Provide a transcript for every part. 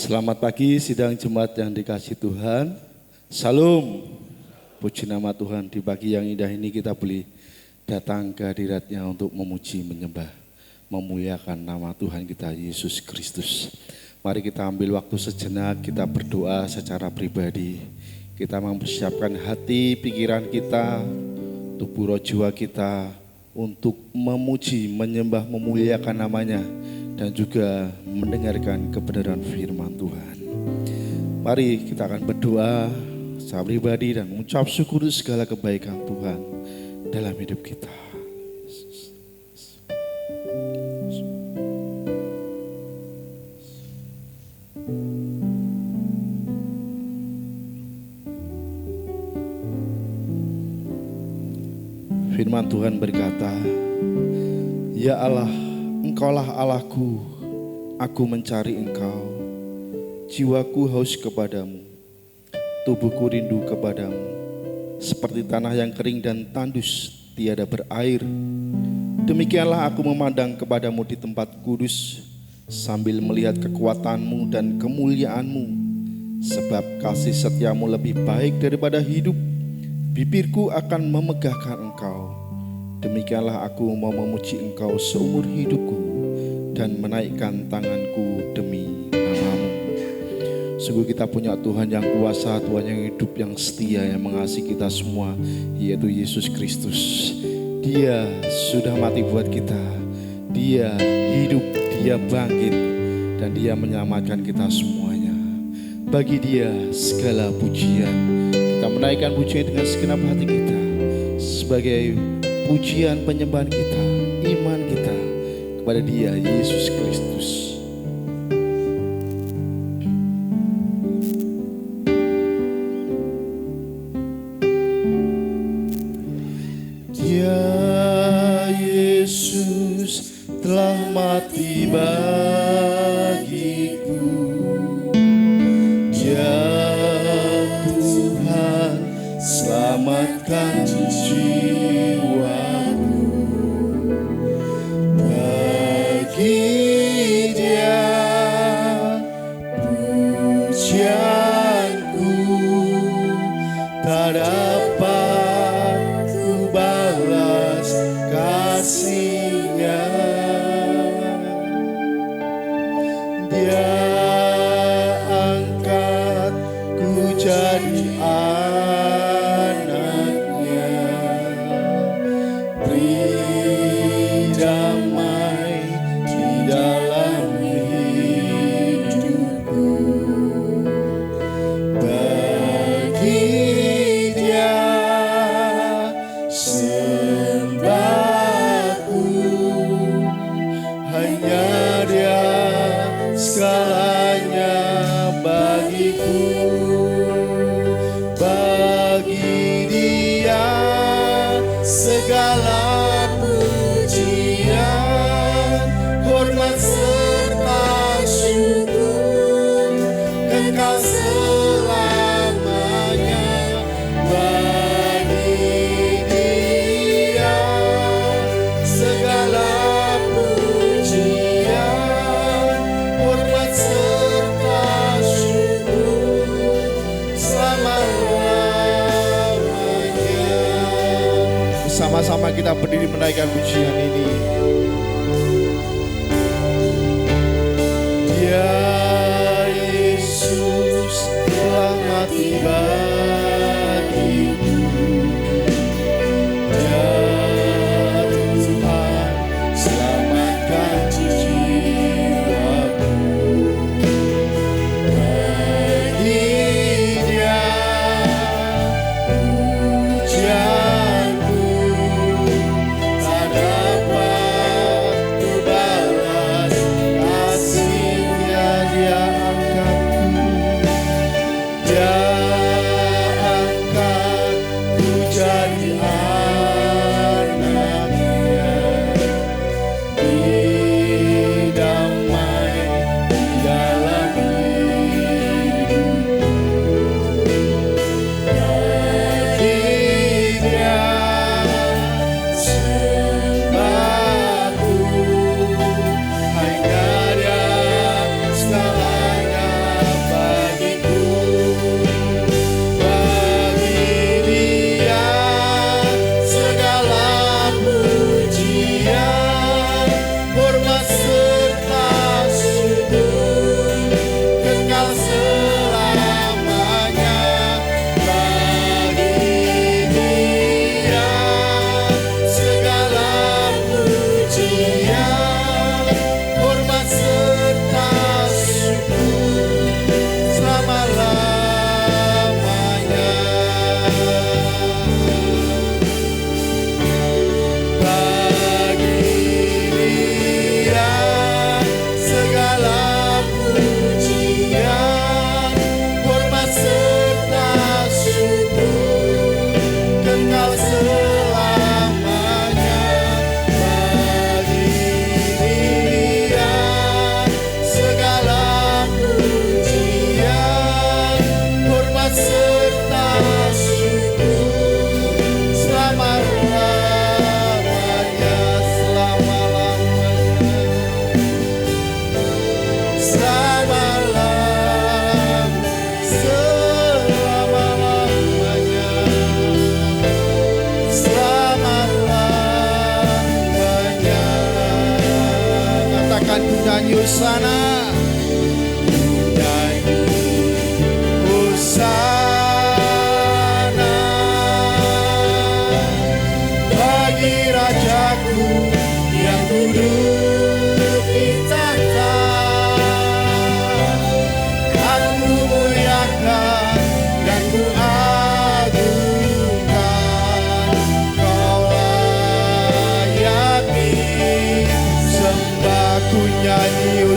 Selamat pagi sidang jemaat yang dikasihi Tuhan. Salam. Puji nama Tuhan, di pagi yang indah ini kita boleh datang ke hadirat-Nya untuk memuji, menyembah, memuliakan nama Tuhan kita Yesus Kristus. Mari kita ambil waktu sejenak, kita berdoa secara pribadi. Kita mempersiapkan hati, pikiran kita, tubuh roh jiwa kita untuk memuji, menyembah, memuliakan namanya, dan juga mendengarkan kebenaran firman Tuhan. Mari kita akan berdoa secara pribadi dan mengucap syukur segala kebaikan Tuhan dalam hidup kita. Firman Tuhan berkata, "Ya Allah, Engkaulah Allahku, aku mencari Engkau. Jiwaku haus kepadamu, tubuhku rindu kepadamu. Seperti tanah yang kering dan tandus, tiada berair. Demikianlah aku memandang kepadamu di tempat kudus, sambil melihat kekuatanmu dan kemuliaanmu. Sebab kasih setiamu lebih baik daripada hidup. Bibirku akan memegahkan Engkau. Demikianlah aku mau memuji Engkau seumur hidupku dan menaikkan tanganku demi nama-Mu." Sungguh kita punya Tuhan yang kuasa, Tuhan yang hidup, yang setia, yang mengasihi kita semua, yaitu Yesus Kristus. Dia sudah mati buat kita. Dia hidup, Dia bangkit, dan Dia menyelamatkan kita semuanya. Bagi Dia segala pujian. Kita menaikkan pujian dengan segenap hati kita sebagai pujian penyembahan kita, iman kita kepada Dia, Yesus Kristus. Dia Yesus telah mati bagiku. Dia Tuhan selamatkan jiwaku. Bagi Dia pujianku tak dapat ku balas kasih-Nya. Dia angkat ku jadi anak-Nya, beri damai di dalam hidupku. Bagi Dia sembahku, hanya Dia segalanya bagiku. Bagi Dia segala pujian, hormat serta syukur kekal selamanya. Bagi Dia segala pujian, hormat serta syukur selama-lamanya. Bersama-sama kita berdiri menaikkan pujian ini. Dia Yesus telah mati bagiku. Dia Tuhan selamatkan jiwaku. Bagi Dia pujianku tak dapat ku balas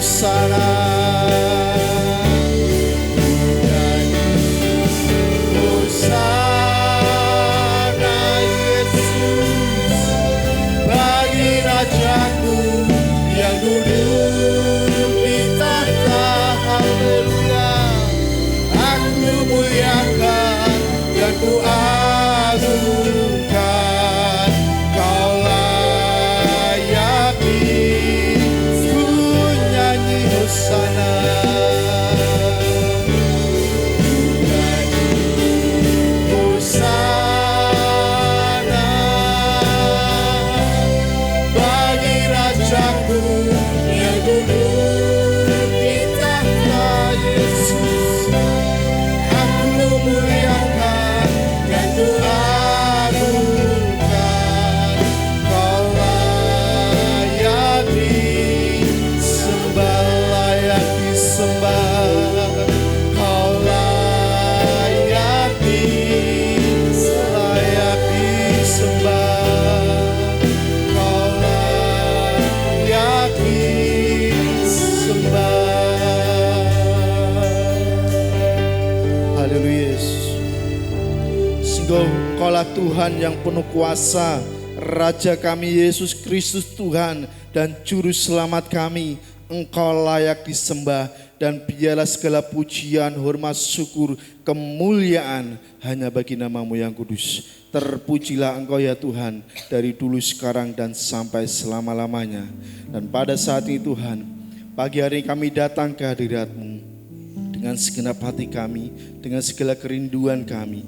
Hosana. Ku agungkan, Kau layak ku nyanyi hosana. Hosana bagi Rajaku yang duduk di tahta Yesus. Aku muliakan dan ku agungkan, Kau layak disembah, layak disembah. Kau layak disembah. Kau layak disembah. Haleluya Yesus. Sungguh Engkaulah Tuhan yang penuh kuasa, Raja kami Yesus Kristus Tuhan dan Juru Selamat kami. Engkau layak disembah dan biarlah segala pujian, hormat, syukur, kemuliaan hanya bagi nama-Mu yang kudus. Terpujilah Engkau ya Tuhan dari dulu, sekarang dan sampai selama-lamanya. Dan pada saat ini Tuhan, pagi hari kami datang ke hadirat-Mu dengan segenap hati kami, dengan segala kerinduan kami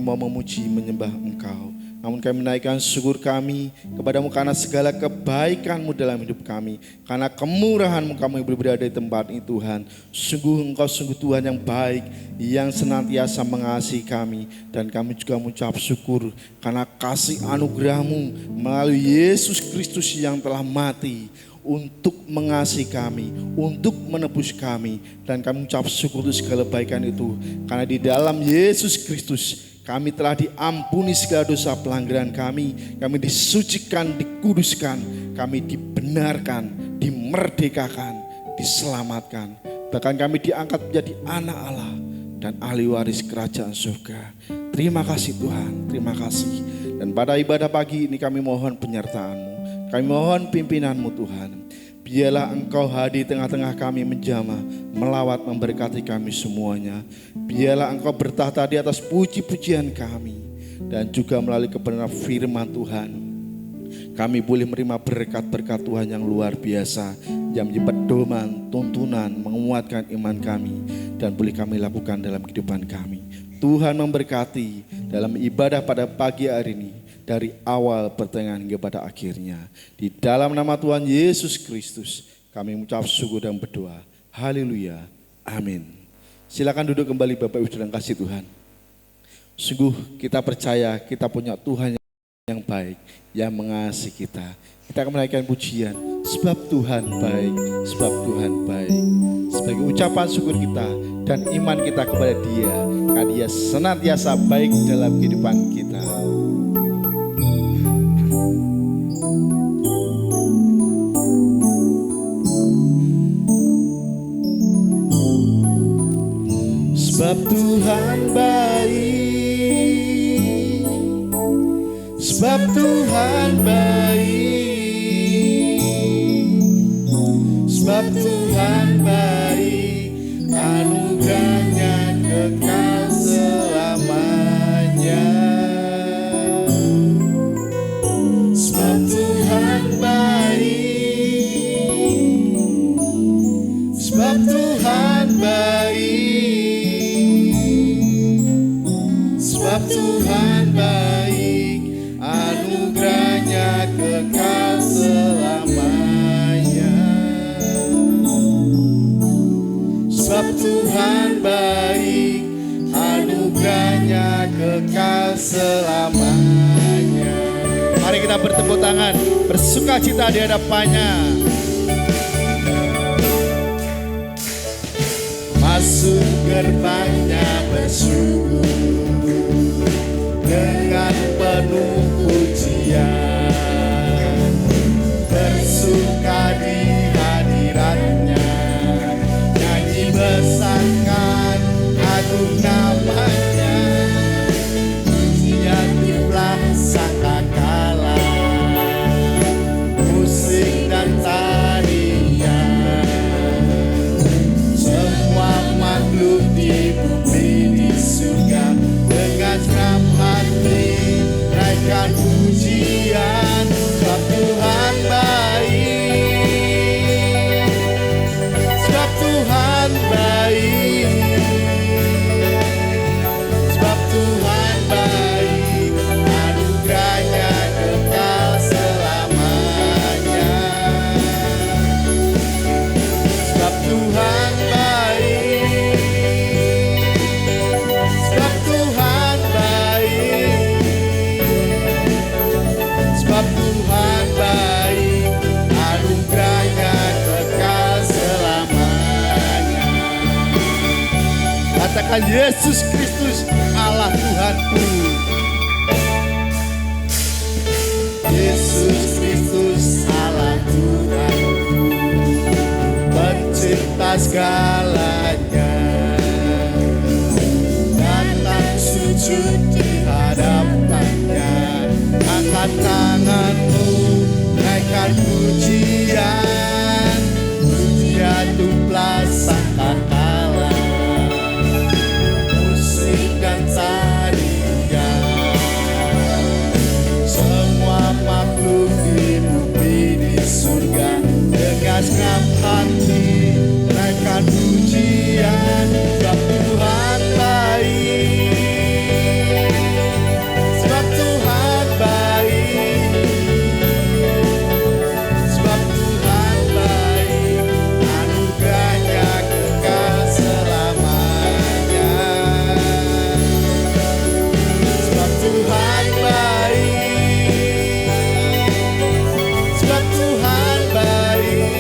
mau memuji menyembah Engkau. Namun kami menaikkan syukur kami kepadamu karena segala kebaikan-Mu dalam hidup kami. Karena kemurahan-Mu kami berada di tempat ini Tuhan. Sungguh Engkau sungguh Tuhan yang baik, yang senantiasa mengasihi kami. Dan kami juga mengucap syukur karena kasih anugerah-Mu melalui Yesus Kristus yang telah mati untuk mengasihi kami, untuk menebus kami. Dan kami mengucap syukur untuk segala kebaikan itu. Karena di dalam Yesus Kristus kami telah diampuni segala dosa pelanggaran kami disucikan, dikuduskan, kami dibenarkan, dimerdekakan, diselamatkan. Bahkan kami diangkat menjadi anak Allah dan ahli waris kerajaan surga. Terima kasih Tuhan, terima kasih. Dan pada ibadah pagi ini kami mohon penyertaan-Mu, kami mohon pimpinan-Mu Tuhan. Biarlah Engkau hadir tengah-tengah kami menjamah, melawat, memberkati kami semuanya. Biarlah Engkau bertahta di atas puji-pujian kami. Dan juga melalui kebenaran firman Tuhan, kami boleh menerima berkat-berkat Tuhan yang luar biasa, yang menjadi pedoman, tuntunan, menguatkan iman kami, dan boleh kami lakukan dalam kehidupan kami. Tuhan memberkati dalam ibadah pada pagi hari ini, dari awal, pertengahan hingga pada akhirnya. Di dalam nama Tuhan Yesus Kristus kami mengucap syukur dan berdoa. Haleluya. Amin. Silakan duduk kembali Bapak Ibu yang kasih Tuhan. Sungguh kita percaya kita punya Tuhan yang baik, yang mengasihi kita. Kita akan menaikkan pujian sebab Tuhan baik, sebab Tuhan baik. Sebagai ucapan syukur kita dan iman kita kepada Dia, karena Dia senantiasa baik dalam kehidupan kita. Sebab Tuhan baik, sebab Tuhan baik, sebab Tuhan baik, anugerahnya kekal selamanya. Sebab Tuhan baik, sebab Tuhan baik, sebab Tuhan baik, anugerahnya kekal selamanya. Sebab Tuhan baik, anugerahnya kekal selamanya. Mari kita bertepuk tangan, bersukacita di hadapannya. Masuk gerbangnya bersyukur dengan penuh pujian, bersuka di hadiratnya Katakan Yesus Kristus Allah Tuhanku. Yesus Kristus Allah Tuhanku, pencipta segalanya. Datang sujud di hadapannya, angkat tanganmu, naikkan pujian. Dia tumplah sangkakala, musik dan tarian. Semua makhluk di bumi di surga dengan senang hati naikkan pujian. Sebab Tuhan baik, sebab Tuhan baik, sebab Tuhan baik, anugerahnya kekal selamanya. Sebab Tuhan baik, sebab Tuhan baik,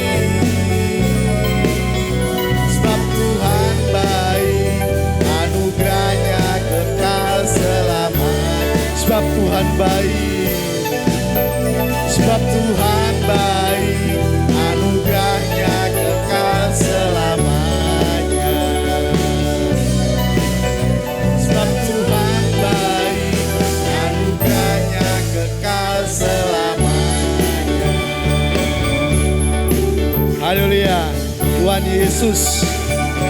sebab Tuhan baik, anugerahnya kekal selamanya. Sebab Tuhan baik, sebab Tuhan baik, anugerahnya kekal selamanya. Sebab Tuhan baik, anugerahnya kekal selamanya. Haleluya. Tuhan Yesus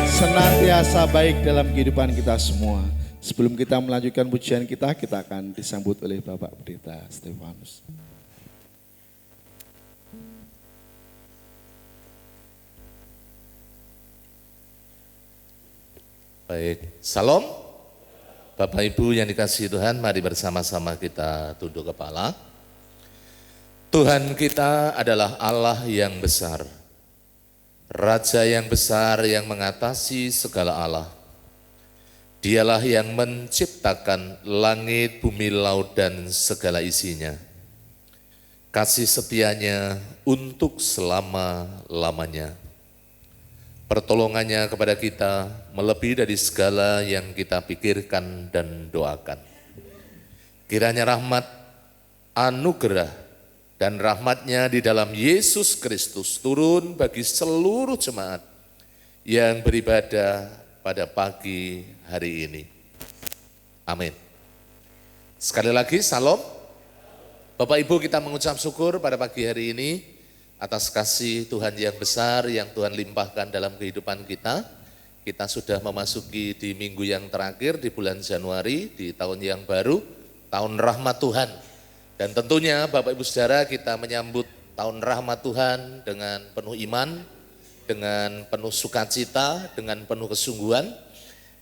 senantiasa baik dalam kehidupan kita semua. Sebelum kita melanjutkan pujian kita akan disambut oleh Bapak Pendeta Stefanus. Baik, salam. Bapak Ibu yang dikasihi Tuhan, mari bersama-sama kita tunduk kepala. Tuhan kita adalah Allah yang besar, Raja yang besar yang mengatasi segala Allah. Dialah yang menciptakan langit, bumi, laut, dan segala isinya. Kasih setianya untuk selama-lamanya. Pertolongannya kepada kita melebihi dari segala yang kita pikirkan dan doakan. Kiranya rahmat, anugerah, dan rahmatnya di dalam Yesus Kristus turun bagi seluruh jemaat yang beribadah pada pagi hari ini. Amin. Sekali lagi, salam. Bapak Ibu, kita mengucap syukur pada pagi hari ini atas kasih Tuhan yang besar yang Tuhan limpahkan dalam kehidupan kita. Kita sudah memasuki di minggu yang terakhir di bulan Januari, di tahun yang baru, tahun rahmat Tuhan. Dan tentunya Bapak Ibu Saudara, kita menyambut tahun rahmat Tuhan dengan penuh iman, dengan penuh sukacita, dengan penuh kesungguhan.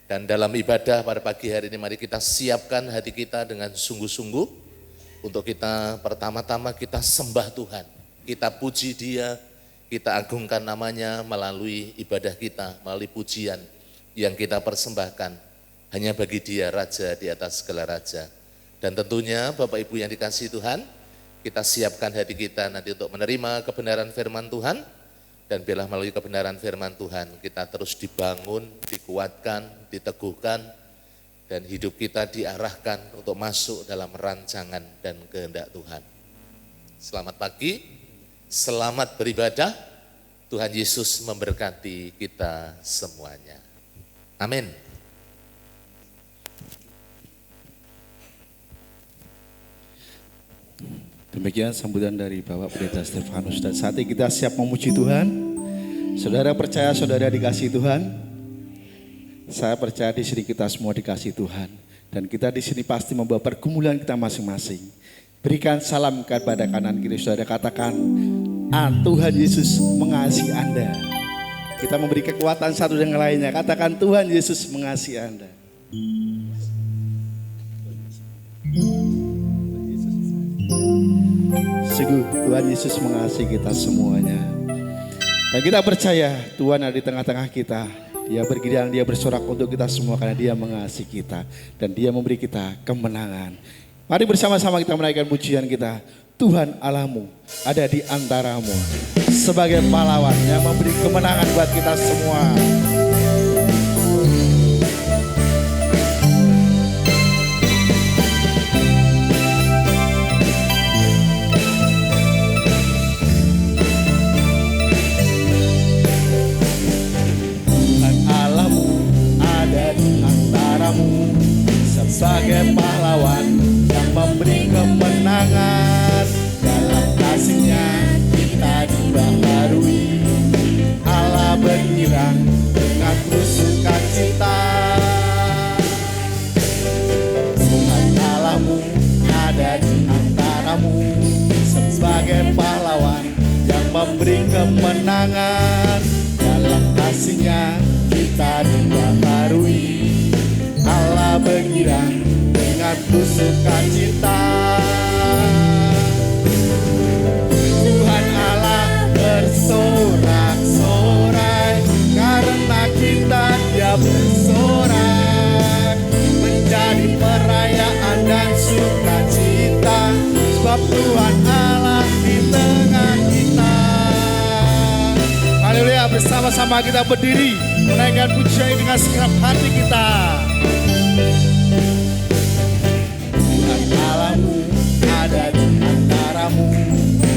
Dan dalam ibadah pada pagi hari ini mari kita siapkan hati kita dengan sungguh-sungguh untuk kita pertama-tama kita sembah Tuhan. Kita puji Dia, kita agungkan namanya melalui ibadah kita, melalui pujian yang kita persembahkan. Hanya bagi Dia Raja di atas segala Raja. Dan tentunya Bapak Ibu yang dikasihi Tuhan, kita siapkan hati kita nanti untuk menerima kebenaran firman Tuhan. Dan biarlah melalui kebenaran firman Tuhan kita terus dibangun, dikuatkan, diteguhkan. Dan hidup kita diarahkan untuk masuk dalam rancangan dan kehendak Tuhan. Selamat pagi, selamat beribadah. Tuhan Yesus memberkati kita semuanya. Amin. Demikian sambutan dari Bapak Pendeta Stefanus. Dan saat ini kita siap memuji Tuhan. Saudara percaya saudara dikasihi Tuhan? Saya percaya di sini kita semua dikasihi Tuhan. Dan kita di sini pasti membawa pergumulan kita masing-masing. Berikan salam kepada kanan kiri saudara, katakan, Tuhan Yesus mengasihi Anda. Kita memberi kekuatan satu dengan lainnya, katakan Tuhan Yesus mengasihi Anda. Sungguh Tuhan Yesus mengasihi kita semuanya. Dan kita percaya Tuhan ada di tengah-tengah kita. Dia bergiang, Dia bersorak untuk kita semua karena Dia mengasihi kita. Dan Dia memberi kita kemenangan. Mari bersama-sama kita menaikkan pujian kita. Tuhan Allahmu ada di antaramu sebagai pahlawan yang memberi kemenangan buat kita semua. sebagai pahlawan yang memberi kemenangan. Dalam kasih-Nya kita dibaharui, Allah bergirang dengan sukacita. Tuhan Allah bersorak-sorai, karena kita Dia bersorak, menjadi perayaan dan sukacita, sebab Tuhan Allah di tengah kita. Haleluya, bersama-sama kita berdiri menaikkan pujian dengan segenap hati kita. Tuhan Allahmu ada di antaramu,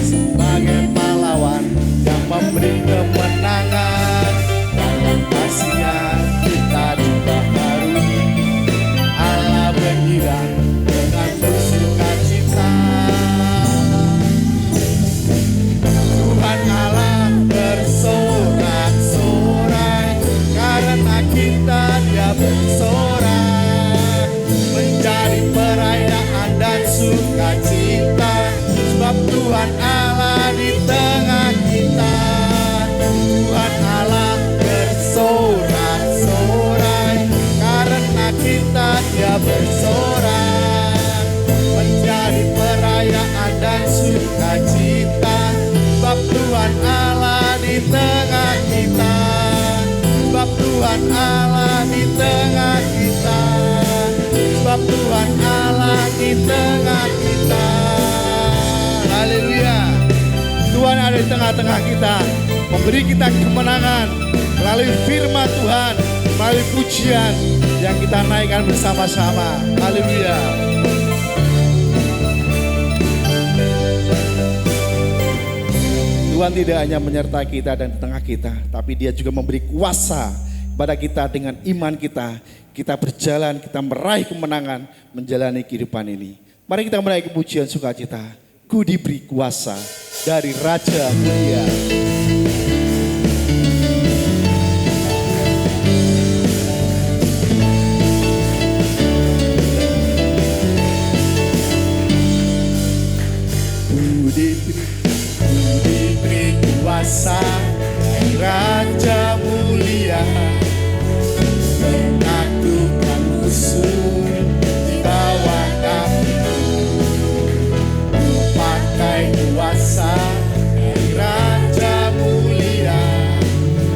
sebagai pahlawan yang memberi kemenangan. Dalam kasih-Nya kita dibaharui, Allah bergirang dengan bersukacita. Tuhan Allah bersorak-sorai, karena kita Dia bersorak, menjadi perayaan dan sukacita, sebab Tuhan Allah di tengah kita. Tuhan Allah bersorak-sorai, karena kita Dia bersorak, menjadi perayaan dan sukacita, sebab Tuhan Allah di tengah kita. Sebab Tuhan Allah di tengah kita. Sebab Tuhan Allah di tengah kita. Haleluya. Tuhan ada di tengah-tengah kita, memberi kita kemenangan melalui firman Tuhan, melalui pujian yang kita naikkan bersama-sama. Haleluya. Tuhan tidak hanya menyertai kita dan di tengah kita, tapi Dia juga memberi kuasa kepada kita dengan iman kita. Kita berjalan, kita meraih kemenangan, menjalani kehidupan ini. Mari kita menaiki pujian sukacita. Ku diberi kuasa dari Raja Mulia. Ku diberi kuasa dari Raja Mulia, menaklukkan musuh di bawah kaki. Ku pakai kuasa dari Raja Mulia,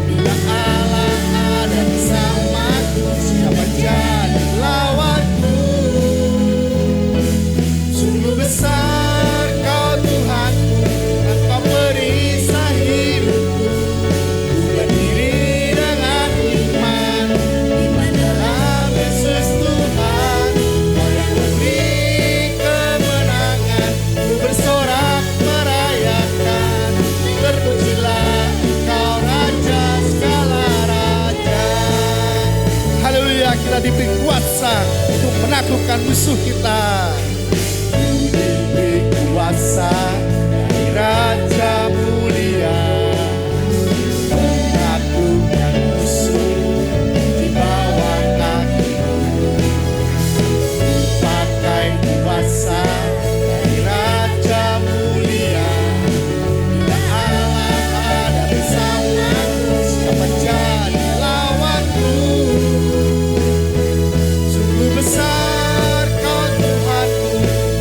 bila Allah ada bersamaku, siapa jadi lawanku? Sungguh besar Kau Tuhanku, Engkau perisai hidupku. Ku berdiri dengan iman, iman dalam Yesus Tuhan. Kau yang memberi kemenangan, ku bersorak merayakan. Terpujilah Kau Raja segala raja. Haleluya, kita diberi kuasa untuk menaklukkan musuh kita. Diberi kuasa dari Raja Mulia, menaklukkan musuh di bawah kakiku. Pakai kuasa dari Raja Mulia, bila Allah ada bersamaku, siapa jadi lawanku? Sungguh besar Kau Tuhanku,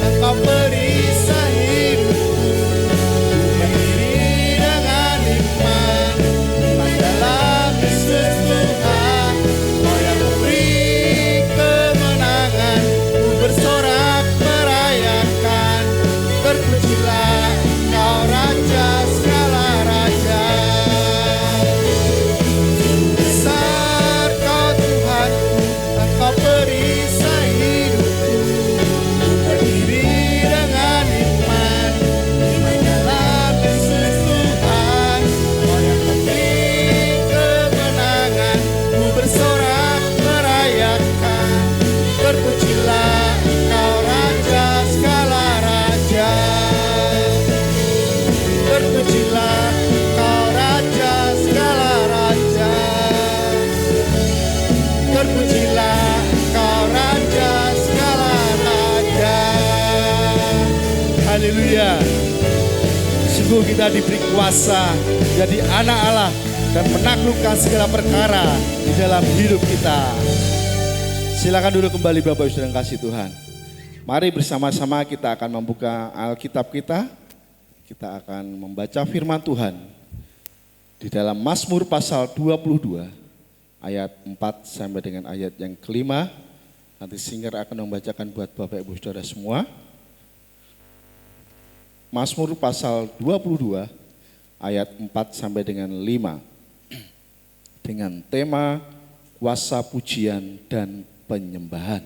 Engkau perisai hidupku. Ku berdiri dengan iman, iman dalam Yesus Tuhan. Kau yang memberi kemenangan, ku bersorak merayakan. Terpujilah Kau Raja segala raja. Besar Kau Tuhanku, Engkau perisai hidupku. Ku berdiri dengan iman, iman dalam Yesus Tuhan. Kau yang memberi kemenangan, ku bersorak merayakan. Terpujilah Kau Raja segala raja. Terpujilah Kau Raja segala raja. Terpujilah Kau Raja segala raja. Haleluya. Sungguh kita diberi kuasa jadi anak Allah dan menaklukkan segala perkara di dalam hidup kita. Silakan duduk kembali Bapak Ibu Saudara yang kasih Tuhan. Mari bersama-sama kita akan membuka Alkitab kita. Kita akan membaca firman Tuhan di dalam Mazmur pasal 22 ayat 4 sampai dengan ayat yang kelima. Nanti singer akan membacakan buat Bapak Ibu Saudara semua. Mazmur pasal 22 ayat 4 sampai dengan 5 dengan tema kuasa pujian dan penyembahan.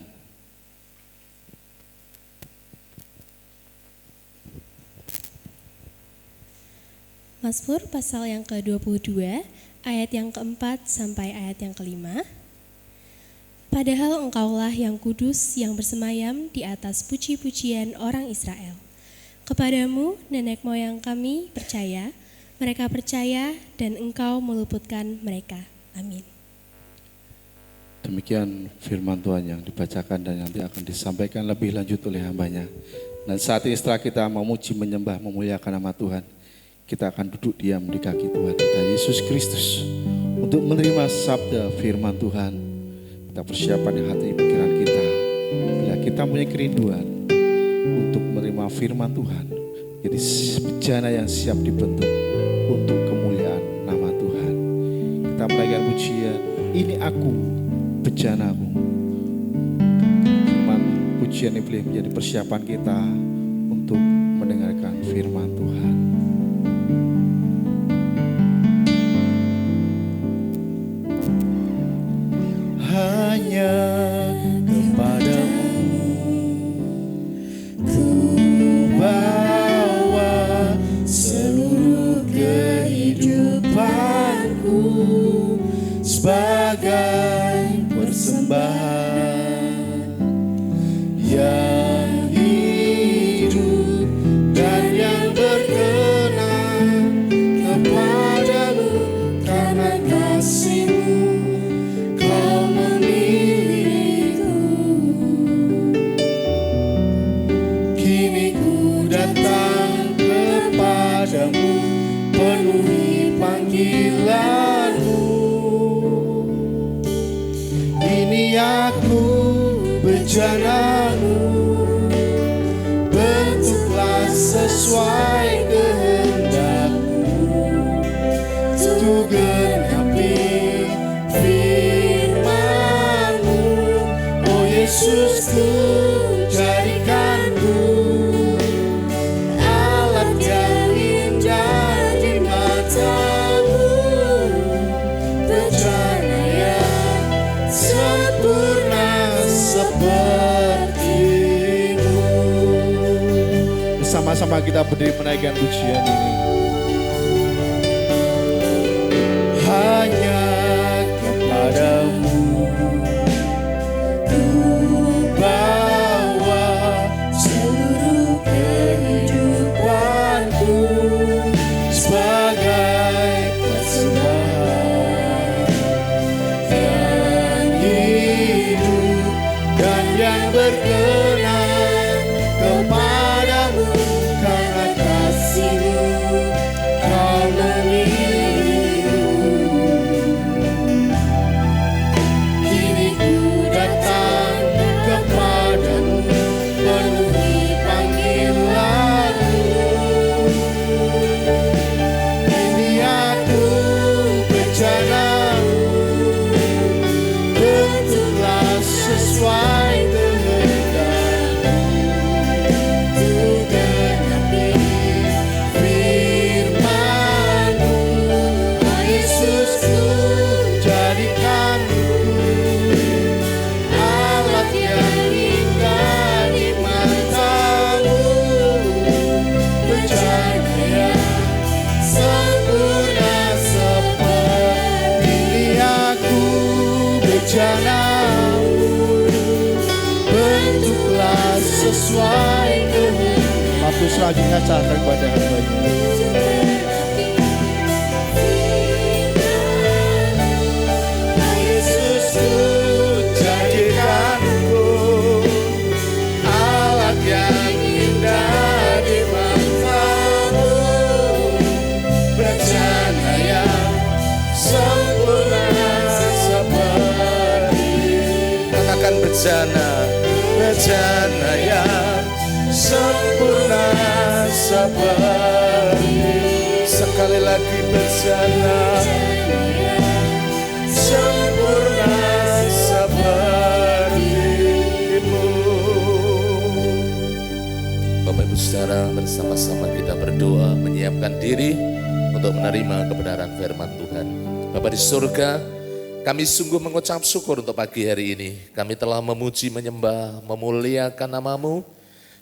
Mazmur pasal yang ke-22 ayat yang keempat sampai ayat yang kelima. Padahal engkaulah yang kudus yang bersemayam di atas puji-pujian orang Israel. Kepadamu nenek moyang kami percaya, mereka percaya dan engkau meluputkan mereka. Amin. Demikian firman Tuhan yang dibacakan dan nanti akan disampaikan lebih lanjut oleh hambanya. Dan saat ini setelah kita memuji, menyembah, memuliakan nama Tuhan, kita akan duduk diam di kaki Tuhan kita Yesus Kristus untuk menerima sabda firman Tuhan. Kita persiapkan di hati pikiran kita. Bila kita punya kerinduan untuk menerima firman Tuhan, jadi bejana yang siap dibentuk untuk kemuliaan nama Tuhan. Kita menaikkan pujian, ini aku, bejanaku. Firman pujian ini boleh menjadi persiapan kita untuk mendengarkan firman Tuhan. Hanya kepadamu ku bawa seluruh kehidupanku sebagai persembahan yang hidup dan yang berkenan kepadamu karena kasih-Mu. Penuhi panggilan-Mu. Ini aku, bejana-Mu, bentuklah sesuai kehendak-Mu, untuk genapi firman-Mu. Oh Yesusku, jadikan-Ku sama-sama kita berdiri menaikkan pujian ini. Hanya kepadamu ku bawa seluruh kehidupanku sebagai persembahan yang hidup dan yang berkenan kepadamu. Karena kasih-Mu Kau memilihku. Kini ku datang kepadamu, penuhi panggilan-Mu. Ini aku, bejana-Mu, bentuklah sesuai kehendak-Mu. Sesuai kehendak. Waktu selanjutnya catat kepada hamba-Nya. Yesusku, jadikanku alat yang indah di mata-Mu. Bejana yang sempurna seperti. Sekali lagi bejana sempurna seperti-Mu. Bapak Ibu Saudara, bersama-sama kita berdoa menyiapkan diri untuk menerima kebenaran firman Tuhan. Bapak di surga, kami sungguh mengucap syukur untuk pagi hari ini. Kami telah memuji, menyembah, memuliakan nama-Mu.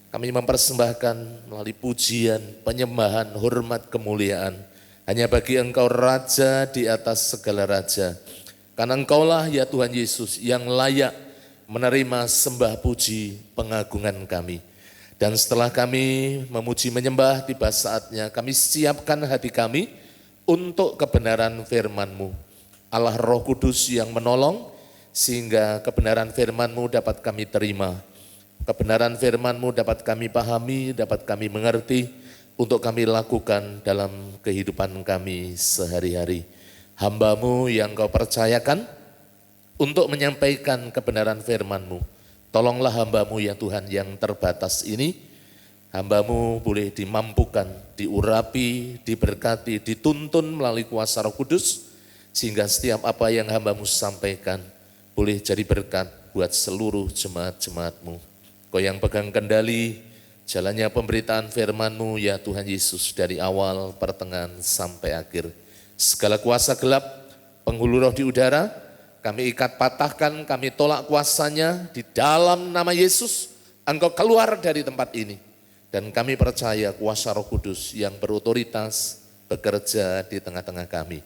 Kami mempersembahkan melalui pujian, penyembahan, hormat, kemuliaan. Hanya bagi Engkau Raja di atas segala Raja. Karena Engkaulah ya Tuhan Yesus yang layak menerima sembah puji pengagungan kami. Dan setelah kami memuji menyembah, tiba saatnya kami siapkan hati kami untuk kebenaran firman-Mu. Allah Roh Kudus yang menolong sehingga kebenaran firman-Mu dapat kami terima. Kebenaran firman-Mu dapat kami pahami, dapat kami mengerti untuk kami lakukan dalam kehidupan kami sehari-hari. Hamba-Mu yang Kau percayakan untuk menyampaikan kebenaran firman-Mu. Tolonglah hamba-Mu ya Tuhan yang terbatas ini, hamba-Mu boleh dimampukan, diurapi, diberkati, dituntun melalui kuasa Roh Kudus, sehingga setiap apa yang hamba-Mu sampaikan boleh jadi berkat buat seluruh jemaat-jemaat-Mu. Kau yang pegang kendali jalannya pemberitaan firman-Mu ya Tuhan Yesus dari awal, pertengahan, sampai akhir. Segala kuasa gelap, penghulu roh di udara, kami ikat patahkan, kami tolak kuasanya di dalam nama Yesus. Engkau keluar dari tempat ini. Dan kami percaya kuasa Roh Kudus yang berotoritas bekerja di tengah-tengah kami.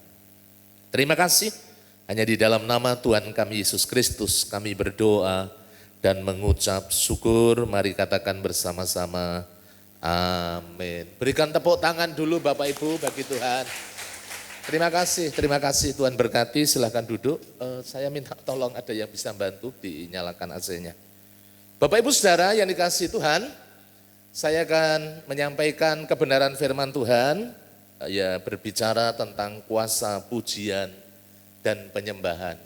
Terima kasih. Hanya di dalam nama Tuhan kami Yesus Kristus kami berdoa dan mengucap syukur. Mari katakan bersama-sama. Amin. Berikan tepuk tangan dulu Bapak Ibu bagi Tuhan. Terima kasih Tuhan berkati, silahkan duduk. Saya minta tolong ada yang bisa bantu dinyalakan AC-nya. Bapak Ibu Saudara yang dikasihi Tuhan, saya akan menyampaikan kebenaran firman Tuhan, ya berbicara tentang kuasa pujian dan penyembahan.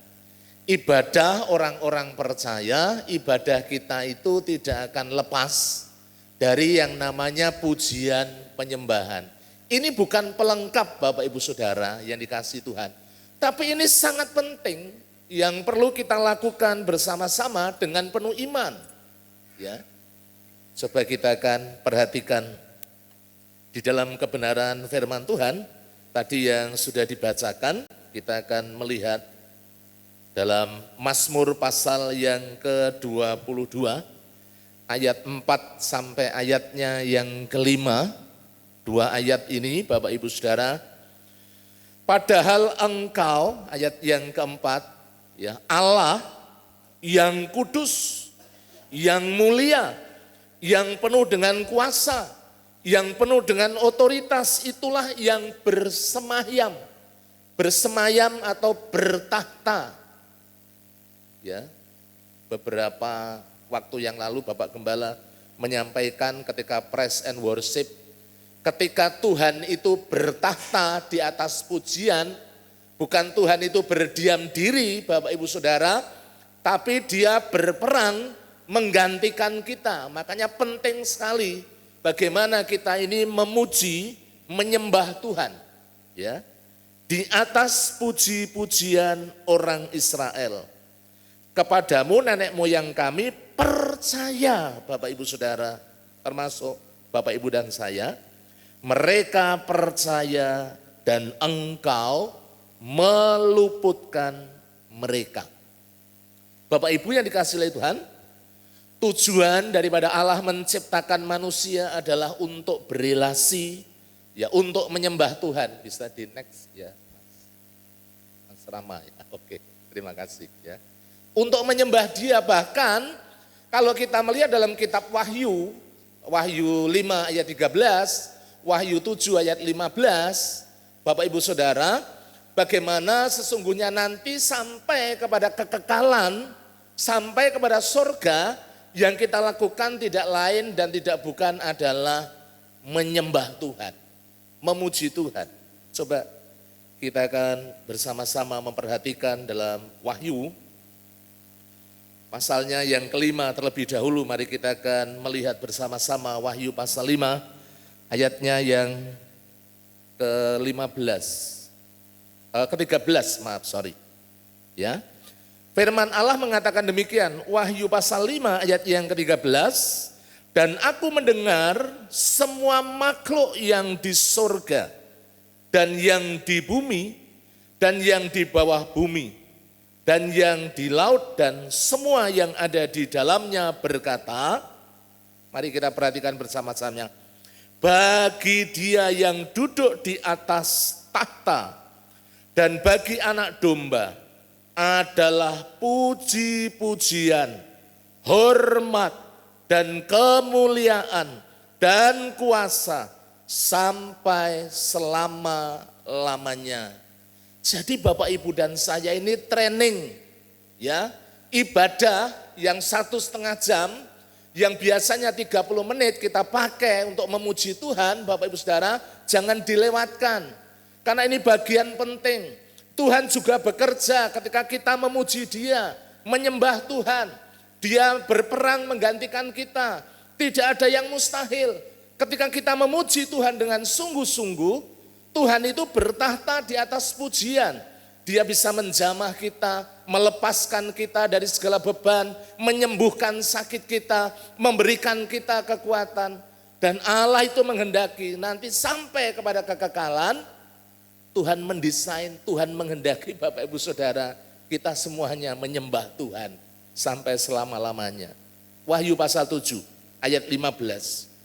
Ibadah orang-orang percaya, ibadah kita itu tidak akan lepas dari yang namanya pujian penyembahan. Ini bukan pelengkap Bapak Ibu Saudara yang dikasihi Tuhan. Tapi ini sangat penting yang perlu kita lakukan bersama-sama dengan penuh iman. Ya, coba kita akan perhatikan di dalam kebenaran firman Tuhan. Tadi yang sudah dibacakan, kita akan melihat dalam Mazmur pasal yang ke-22, ayat 4 sampai ayatnya yang ke-5. Dua ayat ini Bapak Ibu Saudara, padahal Engkau, ayat yang keempat, ya Allah yang kudus, yang mulia, yang penuh dengan kuasa, yang penuh dengan otoritas, itulah yang bersemayam. Bersemayam atau bertahta. Ya, beberapa waktu yang lalu Bapak Gembala menyampaikan ketika praise and worship, ketika Tuhan itu bertahta di atas pujian, bukan Tuhan itu berdiam diri Bapak Ibu Saudara, tapi Dia berperang menggantikan kita. Makanya penting sekali bagaimana kita ini memuji, menyembah Tuhan. Ya, di atas puji-pujian orang Israel. Kepadamu nenek moyang kami percaya Bapak Ibu Saudara, termasuk Bapak Ibu dan saya. Mereka percaya dan Engkau meluputkan mereka. Bapak Ibu yang dikasihi oleh Tuhan, tujuan daripada Allah menciptakan manusia adalah untuk berelasi, ya untuk menyembah Tuhan. Bisa di next ya, Mas Rama ya. Oke, terima kasih ya. Untuk menyembah Dia, bahkan kalau kita melihat dalam kitab Wahyu 5 ayat 13, Wahyu 7 ayat 15, Bapak Ibu Saudara, bagaimana sesungguhnya nanti sampai kepada kekekalan, sampai kepada surga, yang kita lakukan tidak lain dan tidak bukan adalah menyembah Tuhan, memuji Tuhan. Coba kita akan bersama-sama memperhatikan dalam Wahyu pasalnya yang kelima terlebih dahulu. Mari kita akan melihat bersama-sama Wahyu pasal 5 ayatnya yang ke-13. Ke-13, maaf, sorry. Ya. Firman Allah mengatakan demikian, Wahyu pasal 5 ayat yang ke-13, dan aku mendengar semua makhluk yang di surga dan yang di bumi dan yang di bawah bumi dan yang di laut dan semua yang ada di dalamnya berkata, mari kita perhatikan bersama-sama, bagi Dia yang duduk di atas tahta dan bagi Anak Domba adalah puji-pujian, hormat, dan kemuliaan, dan kuasa sampai selama-lamanya. Jadi Bapak Ibu dan saya ini training, ya, ibadah yang 1,5 jam, yang biasanya 30 menit kita pakai untuk memuji Tuhan, Bapak Ibu Saudara, jangan dilewatkan. Karena ini bagian penting. Tuhan juga bekerja ketika kita memuji Dia, menyembah Tuhan. Dia berperang menggantikan kita. Tidak ada yang mustahil. Ketika kita memuji Tuhan dengan sungguh-sungguh, Tuhan itu bertahta di atas pujian. Dia bisa menjamah kita, melepaskan kita dari segala beban, menyembuhkan sakit kita, memberikan kita kekuatan. Dan Allah itu menghendaki nanti sampai kepada kekekalan, Tuhan mendesain, Tuhan menghendaki Bapak Ibu Saudara, kita semuanya menyembah Tuhan sampai selama-lamanya. Wahyu pasal 7 ayat 15.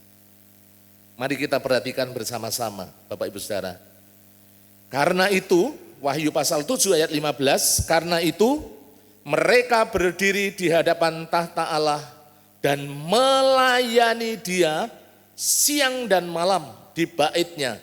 Mari kita perhatikan bersama-sama Bapak Ibu Saudara. Karena itu, Wahyu pasal 7 ayat 15, karena itu mereka berdiri di hadapan tahta Allah dan melayani Dia siang dan malam di baitnya.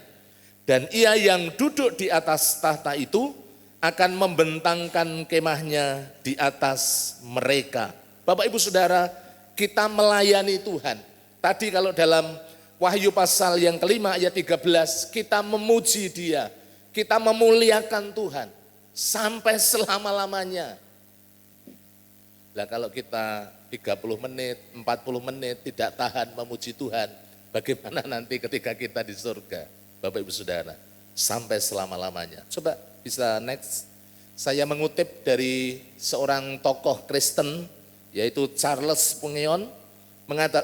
Dan Ia yang duduk di atas tahta itu akan membentangkan kemahnya di atas mereka. Bapak Ibu Saudara, kita melayani Tuhan. Tadi kalau dalam Wahyu pasal yang kelima ayat 13, kita memuji Dia, kita memuliakan Tuhan sampai selama-lamanya. Nah kalau kita 30 menit, 40 menit tidak tahan memuji Tuhan, bagaimana nanti ketika kita di surga? Bapak Ibu Saudara, sampai selama-lamanya. Coba bisa next. Saya mengutip dari seorang tokoh Kristen, yaitu Charles Spurgeon,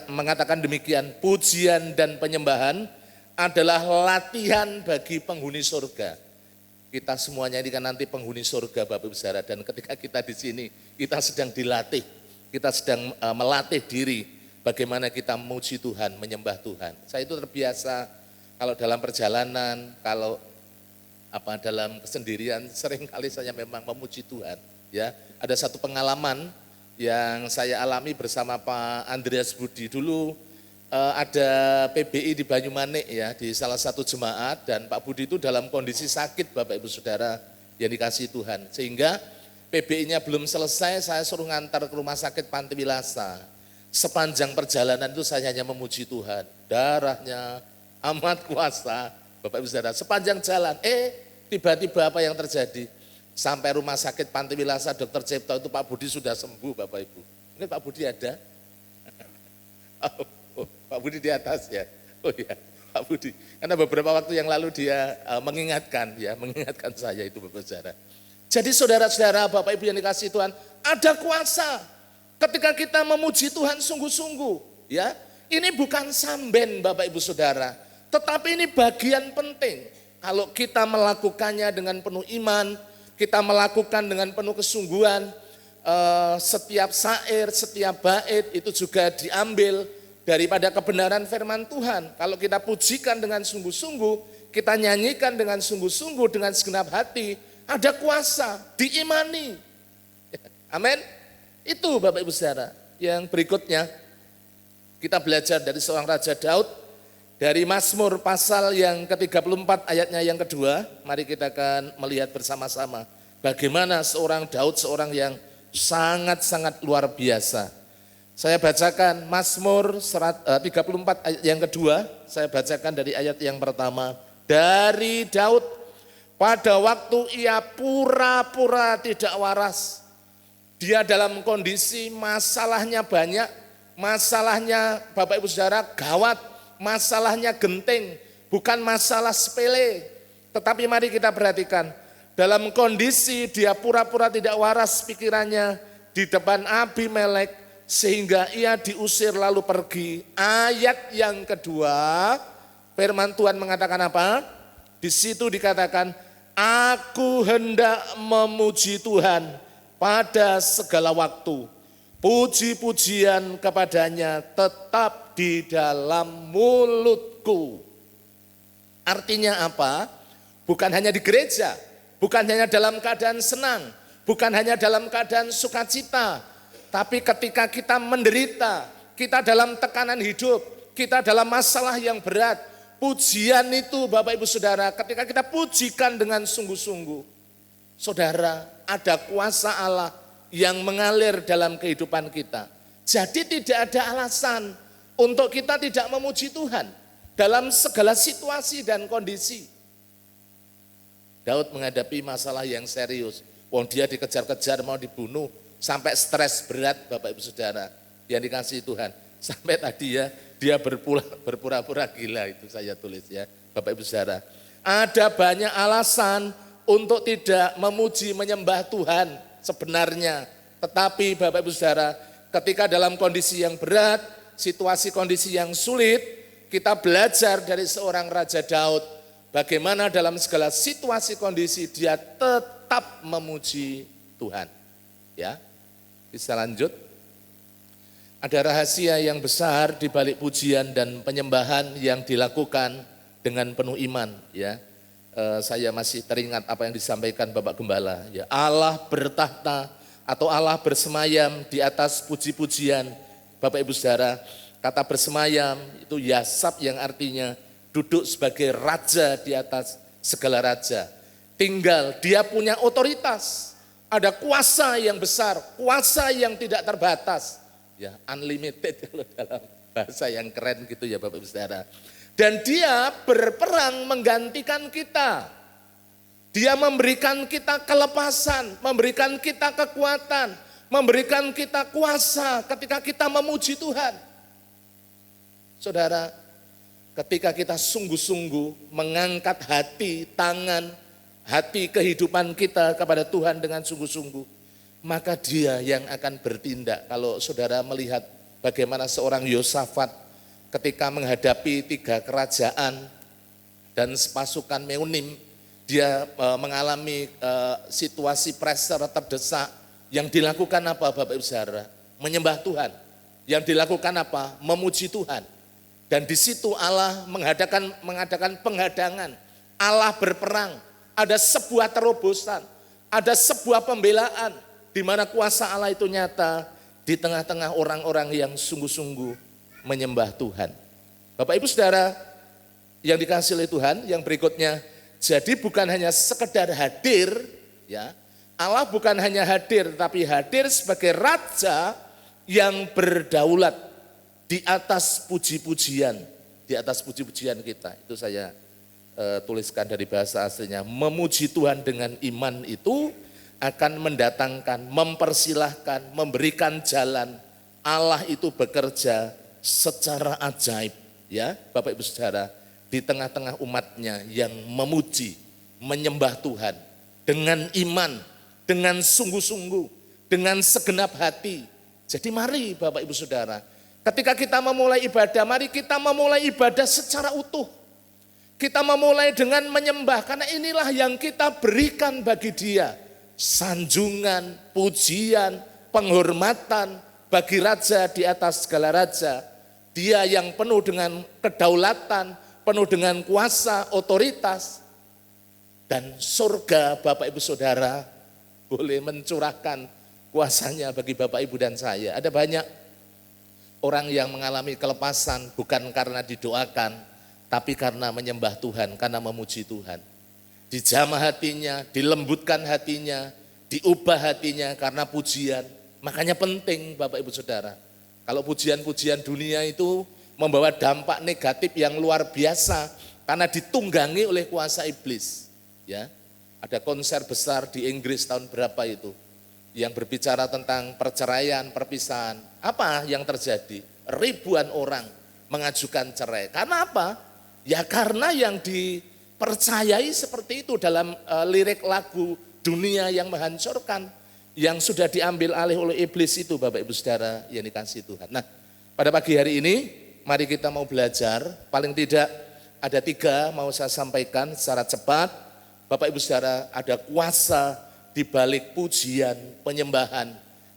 mengatakan demikian, pujian dan penyembahan adalah latihan bagi penghuni surga. Kita semuanya ini kan nanti penghuni surga Bapak Ibu Saudara, dan ketika kita di sini, kita sedang dilatih, kita sedang melatih diri bagaimana kita memuji Tuhan, menyembah Tuhan. Saya itu terbiasa kalau dalam perjalanan, kalau dalam kesendirian, sering kali saya memang memuji Tuhan. Ya, ada satu pengalaman yang saya alami bersama Pak Andreas Budi dulu. Ada PBI di Banyumanik ya, di salah satu jemaat, dan Pak Budi itu dalam kondisi sakit Bapak Ibu Saudara yang dikasihi Tuhan. Sehingga PBI-nya belum selesai, saya suruh ngantar ke rumah sakit Panti Wilasa. Sepanjang perjalanan itu saya hanya memuji Tuhan. Darahnya amat kuasa, Bapak Ibu Saudara, sepanjang jalan, tiba-tiba apa yang terjadi? Sampai rumah sakit Panti Wilasa, Dr. Cipto itu Pak Budi sudah sembuh Bapak Ibu. Ini Pak Budi ada? Pak Budi di atas ya? Oh ya, Pak Budi. Karena beberapa waktu yang lalu dia mengingatkan saya itu Bapak Saudara. Jadi saudara-saudara, Bapak Ibu yang dikasihi Tuhan, ada kuasa ketika kita memuji Tuhan sungguh-sungguh. Ya, ini bukan samben Bapak Ibu Saudara. Tetapi ini bagian penting. Kalau kita melakukannya dengan penuh iman, kita melakukan dengan penuh kesungguhan, setiap syair, setiap bait itu juga diambil daripada kebenaran firman Tuhan. Kalau kita pujikan dengan sungguh-sungguh, kita nyanyikan dengan sungguh-sungguh, dengan segenap hati, ada kuasa, diimani. Amin. Itu Bapak Ibu Saudara. Yang berikutnya, kita belajar dari seorang Raja Daud, dari Mazmur pasal yang ke-34 ayatnya yang kedua, mari kita akan melihat bersama-sama bagaimana seorang Daud, seorang yang sangat-sangat luar biasa. Saya bacakan Mazmur 34 ayat yang kedua, saya bacakan dari ayat yang pertama. Dari Daud, pada waktu ia pura-pura tidak waras, dia dalam kondisi masalahnya banyak, masalahnya Bapak Ibu Saudara gawat, masalahnya genting, bukan masalah sepele. Tetapi mari kita perhatikan, dalam kondisi dia pura-pura tidak waras pikirannya di depan Abimelek sehingga ia diusir lalu pergi. Ayat yang kedua, firman Tuhan mengatakan apa? Di situ dikatakan, aku hendak memuji Tuhan pada segala waktu. Puji-pujian kepadanya tetap di dalam mulutku. Artinya apa? Bukan hanya di gereja, bukan hanya dalam keadaan senang, bukan hanya dalam keadaan sukacita, tapi ketika kita menderita, kita dalam tekanan hidup, kita dalam masalah yang berat, pujian itu Bapak Ibu Saudara, ketika kita pujikan dengan sungguh-sungguh, saudara, ada kuasa Allah yang mengalir dalam kehidupan kita. Jadi tidak ada alasan untuk kita tidak memuji Tuhan dalam segala situasi dan kondisi. Daud menghadapi masalah yang serius. Wong dia dikejar-kejar mau dibunuh, sampai stres berat Bapak Ibu Saudara yang dikasihi Tuhan. Sampai tadi ya dia berpura-pura gila, itu saya tulis ya Bapak Ibu Saudara. Ada banyak alasan untuk tidak memuji menyembah Tuhan sebenarnya. Tetapi Bapak Ibu Saudara, ketika dalam kondisi yang berat, situasi kondisi yang sulit, kita belajar dari seorang Raja Daud, bagaimana dalam segala situasi kondisi dia tetap memuji Tuhan. Ya, bisa lanjut. Ada rahasia yang besar di balik pujian dan penyembahan yang dilakukan dengan penuh iman. Ya, saya masih teringat apa yang disampaikan Bapak Gembala. Ya, Allah bertahta atau Allah bersemayam di atas puji-pujian. Bapak Ibu Saudara, kata bersemayam itu yasab yang artinya duduk sebagai raja di atas segala raja. Tinggal dia punya otoritas, ada kuasa yang besar, kuasa yang tidak terbatas. Ya, unlimited kalau dalam bahasa yang keren gitu ya Bapak Ibu Saudara. Dan dia berperang menggantikan kita. Dia memberikan kita kelepasan, memberikan kita kekuatan, memberikan kita kuasa ketika kita memuji Tuhan. Saudara, ketika kita sungguh-sungguh mengangkat hati, tangan, hati kehidupan kita kepada Tuhan dengan sungguh-sungguh, maka dia yang akan bertindak. Kalau saudara melihat bagaimana seorang Yosafat ketika menghadapi 3 kerajaan dan pasukan Meunim, dia mengalami situasi pressure terdesak. Yang dilakukan apa Bapak Ibu Saudara? Menyembah Tuhan. Yang dilakukan apa? Memuji Tuhan. Dan di situ Allah mengadakan penghadangan. Allah berperang. Ada sebuah terobosan, ada sebuah pembelaan di mana kuasa Allah itu nyata di tengah-tengah orang-orang yang sungguh-sungguh menyembah Tuhan. Bapak Ibu Saudara yang dikasihi oleh Tuhan, yang berikutnya, jadi bukan hanya sekedar hadir, ya. Allah bukan hanya hadir, tapi hadir sebagai raja yang berdaulat di atas puji-pujian, di atas puji-pujian kita. Itu saya tuliskan dari bahasa aslinya. Memuji Tuhan dengan iman itu akan mendatangkan, mempersilahkan, memberikan jalan. Allah itu bekerja secara ajaib, ya Bapak Ibu Saudara, di tengah-tengah umatnya yang memuji, menyembah Tuhan dengan iman, dengan sungguh-sungguh, dengan segenap hati. Jadi mari Bapak Ibu Saudara, ketika kita memulai ibadah, mari kita memulai ibadah secara utuh. Kita memulai dengan menyembah, karena inilah yang kita berikan bagi Dia. Sanjungan, pujian, penghormatan bagi Raja di atas segala raja. Dia yang penuh dengan kedaulatan, penuh dengan kuasa, otoritas. Dan surga Bapak Ibu Saudara boleh mencurahkan kuasanya bagi Bapak Ibu dan saya. Ada banyak orang yang mengalami kelepasan bukan karena didoakan, tapi karena menyembah Tuhan, karena memuji Tuhan. Dijamah hatinya, dilembutkan hatinya, diubah hatinya karena pujian. Makanya penting Bapak Ibu Saudara, kalau pujian-pujian dunia itu membawa dampak negatif yang luar biasa karena ditunggangi oleh kuasa iblis. Ya, ada konser besar di Inggris tahun berapa itu, yang berbicara tentang perceraian, perpisahan. Apa yang terjadi? Ribuan orang mengajukan cerai. Karena apa? Ya karena yang dipercayai seperti itu dalam lirik lagu dunia yang menghancurkan, yang sudah diambil alih oleh iblis itu, Bapak Ibu Saudara yang dikasihi Tuhan. Nah, pada pagi hari ini mari kita mau belajar, paling tidak ada 3 mau saya sampaikan secara cepat. Bapak Ibu Saudara, ada kuasa di balik pujian, penyembahan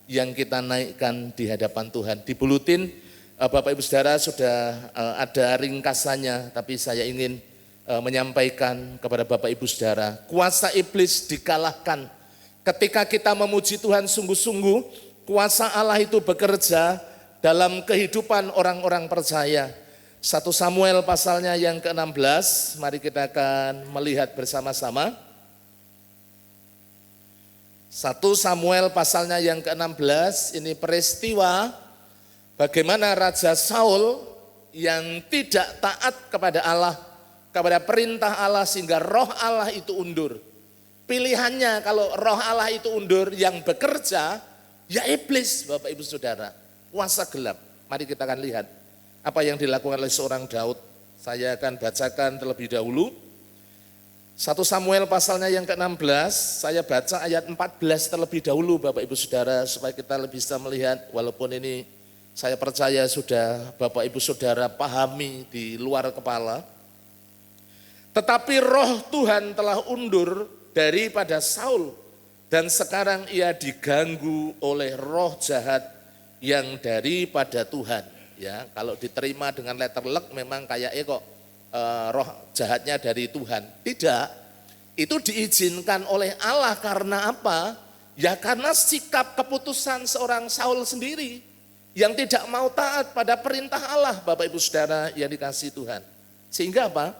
yang kita naikkan di hadapan Tuhan. Di buletin Bapak Ibu Saudara sudah ada ringkasannya, tapi saya ingin menyampaikan kepada Bapak Ibu Saudara, kuasa iblis dikalahkan. Ketika kita memuji Tuhan sungguh-sungguh, kuasa Allah itu bekerja dalam kehidupan orang-orang percaya. 1 Samuel pasalnya yang ke-16, mari kita akan melihat bersama-sama. 1 Samuel pasalnya yang ke-16, ini peristiwa bagaimana Raja Saul yang tidak taat kepada Allah, kepada perintah Allah sehingga roh Allah itu undur. Pilihannya kalau roh Allah itu undur, yang bekerja ya iblis, Bapak Ibu Saudara, kuasa gelap. Mari kita akan lihat apa yang dilakukan oleh seorang Daud. Saya akan bacakan terlebih dahulu. 1 Samuel pasalnya yang ke-16, saya baca ayat 14 terlebih dahulu Bapak Ibu Saudara, supaya kita lebih bisa melihat, walaupun ini saya percaya sudah Bapak Ibu Saudara pahami di luar kepala. Tetapi roh Tuhan telah undur daripada Saul, dan sekarang ia diganggu oleh roh jahat yang daripada Tuhan. Ya, kalau diterima dengan letter luck memang kayak kok roh jahatnya dari Tuhan. Tidak, itu diizinkan oleh Allah karena apa? Ya karena sikap keputusan seorang Saul sendiri yang tidak mau taat pada perintah Allah, Bapak Ibu Saudara yang dikasihi Tuhan. Sehingga apa?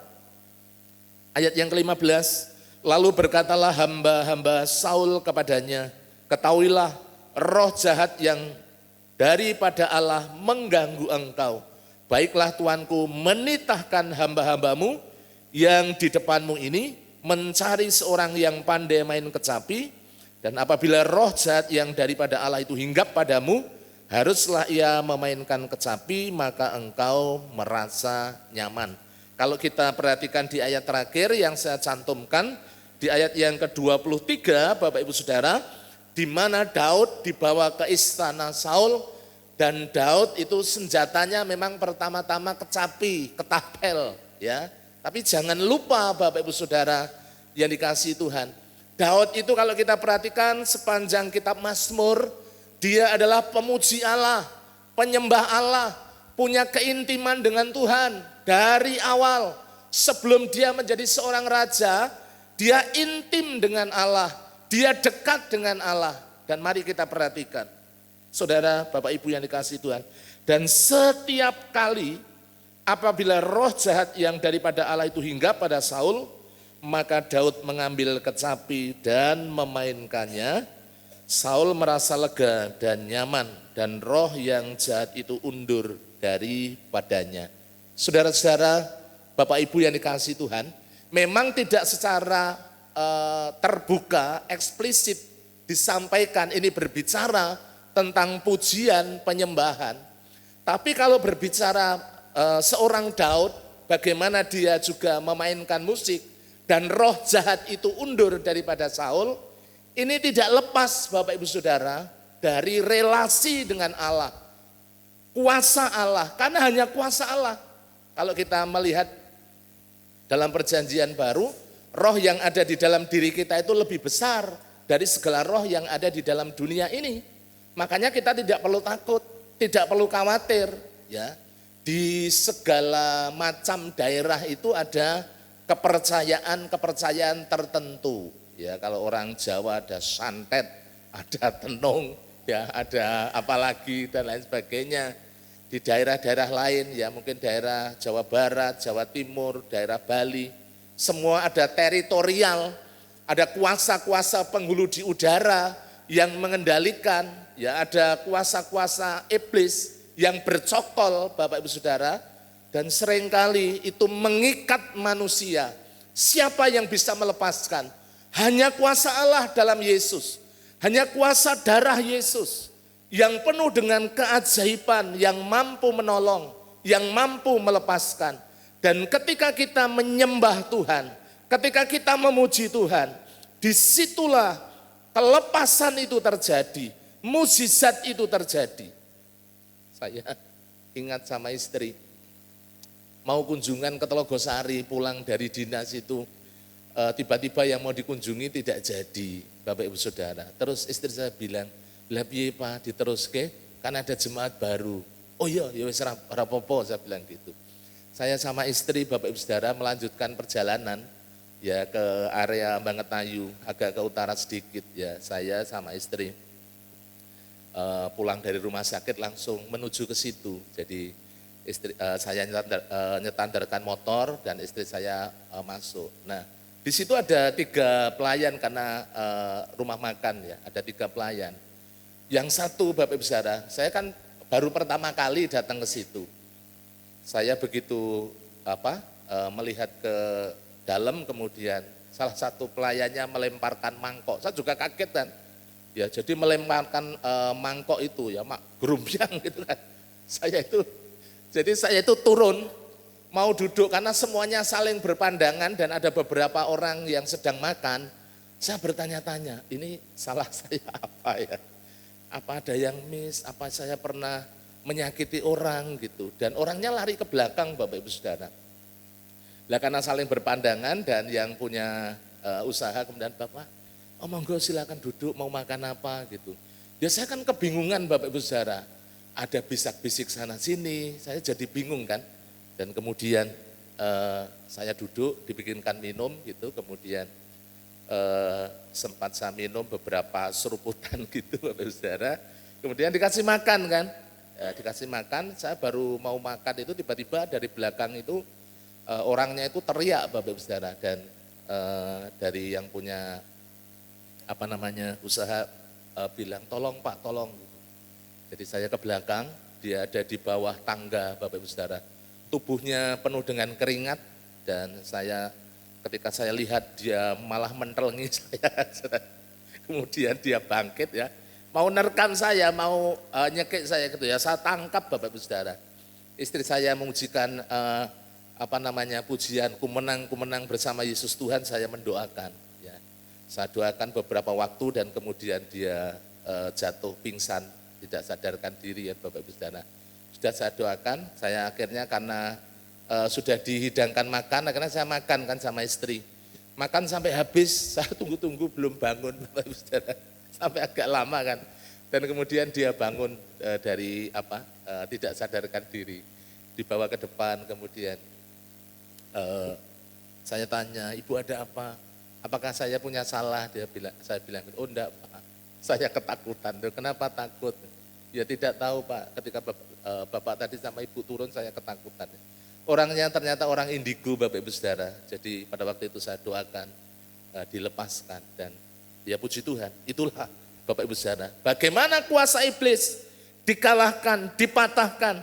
Ayat yang ke-15, lalu berkatalah hamba-hamba Saul kepadanya, ketahuilah roh jahat yang daripada Allah mengganggu engkau. Baiklah tuanku menitahkan hamba-hambamu yang di depanmu ini mencari seorang yang pandai main kecapi, dan apabila roh jahat yang daripada Allah itu hinggap padamu, haruslah ia memainkan kecapi, maka engkau merasa nyaman. Kalau kita perhatikan di ayat terakhir yang saya cantumkan, di ayat yang ke-23 Bapak Ibu Saudara, di mana Daud dibawa ke istana Saul, dan Daud itu senjatanya memang pertama-tama kecapi, ketapel, ya. Tapi jangan lupa Bapak Ibu Saudara yang dikasihi Tuhan, Daud itu kalau kita perhatikan sepanjang kitab Mazmur, dia adalah pemuji Allah, penyembah Allah, punya keintiman dengan Tuhan dari awal. Sebelum dia menjadi seorang raja, dia intim dengan Allah, dia dekat dengan Allah. Dan mari kita perhatikan, saudara, Bapak Ibu yang dikasihi Tuhan, dan setiap kali apabila roh jahat yang daripada Allah itu hinggap pada Saul, maka Daud mengambil kecapi dan memainkannya. Saul merasa lega dan nyaman, dan roh yang jahat itu undur daripadanya. Saudara-saudara, Bapak Ibu yang dikasihi Tuhan, memang tidak secara terbuka, eksplisit disampaikan ini berbicara tentang pujian, penyembahan. Tapi kalau berbicara seorang Daud, bagaimana dia juga memainkan musik, dan roh jahat itu undur daripada Saul, ini tidak lepas Bapak Ibu Saudara dari relasi dengan Allah. Kuasa Allah, karena hanya kuasa Allah. Kalau kita melihat dalam perjanjian baru, roh yang ada di dalam diri kita itu lebih besar dari segala roh yang ada di dalam dunia ini. Makanya kita tidak perlu takut, tidak perlu khawatir. Ya, di segala macam daerah itu ada kepercayaan tertentu. Ya, kalau orang Jawa ada santet, ada tenung, ya ada apalagi dan lain sebagainya. Di daerah-daerah lain, ya mungkin daerah Jawa Barat, Jawa Timur, daerah Bali, semua ada teritorial, ada kuasa-kuasa penghulu di udara yang mengendalikan, ya ada kuasa-kuasa iblis yang bercokol Bapak Ibu Saudara, dan seringkali itu mengikat manusia. Siapa yang bisa melepaskan? Hanya kuasa Allah dalam Yesus. Hanya kuasa darah Yesus yang penuh dengan keajaiban, yang mampu menolong, yang mampu melepaskan. Dan ketika kita menyembah Tuhan, ketika kita memuji Tuhan, disitulah kelepasan itu terjadi, mukjizat itu terjadi. Saya ingat sama istri, mau kunjungan ke Telogosari, pulang dari dinas itu, tiba-tiba yang mau dikunjungi tidak jadi, Bapak Ibu Saudara. Terus istri saya bilang, lah piye Pak, diteruske, kan ada jemaat baru. Oh iya, ya wis rapopo, saya bilang gitu. Saya sama istri, Bapak Ibu Saudara, melanjutkan perjalanan ya ke area Bangetnayu, agak ke utara sedikit ya. Saya sama istri pulang dari rumah sakit langsung menuju ke situ. Jadi saya nyetandarkan motor dan istri saya masuk. Nah, di situ ada 3 pelayan karena rumah makan ya, ada 3 pelayan. Yang satu Bapak Ibu Saudara, saya kan baru pertama kali datang ke situ. Saya begitu melihat ke dalam, kemudian salah satu pelayannya melemparkan mangkok. Saya juga kaget kan. Ya, jadi melemparkan mangkok itu ya, gerumbyang gitu kan. Saya itu turun mau duduk karena semuanya saling berpandangan dan ada beberapa orang yang sedang makan. Saya bertanya-tanya, ini salah saya apa ya? Apa ada yang miss? Apa saya pernah menyakiti orang gitu, dan orangnya lari ke belakang Bapak Ibu Saudara. Lah karena saling berpandangan dan yang punya usaha kemudian Bapak, oh monggo silakan duduk, mau makan apa gitu. Ya saya kan kebingungan Bapak Ibu Saudara, ada bisik-bisik sana sini, saya jadi bingung kan. Dan kemudian saya duduk, dibikinkan minum gitu, kemudian sempat saya minum beberapa seruputan gitu Bapak Ibu Saudara. Kemudian dikasih makan kan. Ya, dikasih makan, saya baru mau makan itu tiba-tiba dari belakang itu orangnya itu teriak Bapak Ibu Saudara, dan dari yang punya usaha bilang tolong Pak, tolong gitu. Jadi saya ke belakang, dia ada di bawah tangga Bapak Ibu Saudara. Tubuhnya penuh dengan keringat dan ketika saya lihat dia malah mentelengi saya. Kemudian dia bangkit ya. Mau nerkam saya, mau nyekik saya gitu ya, saya tangkap Bapak Ibu Saudara. Istri saya mengujikan pujian, ku menang bersama Yesus Tuhan, saya mendoakan. Ya. Saya doakan beberapa waktu dan kemudian dia jatuh pingsan, tidak sadarkan diri ya Bapak Ibu Saudara. Sudah saya doakan, saya akhirnya karena sudah dihidangkan makan, akhirnya saya makan kan sama istri. Makan sampai habis, saya tunggu-tunggu belum bangun Bapak Ibu Saudara. Sampai agak lama kan, dan kemudian dia bangun dari tidak sadarkan diri, dibawa ke depan, kemudian saya tanya, ibu ada apa? Apakah saya punya salah? Saya bilang, oh enggak Pak, saya ketakutan. Kenapa takut? Ya tidak tahu Pak, ketika Bapak tadi sama ibu turun saya ketakutan. Orangnya ternyata orang indigo Bapak Ibu Saudara, jadi pada waktu itu saya doakan dilepaskan dan ya puji Tuhan, itulah Bapak Ibu Saudara. Bagaimana kuasa iblis dikalahkan, dipatahkan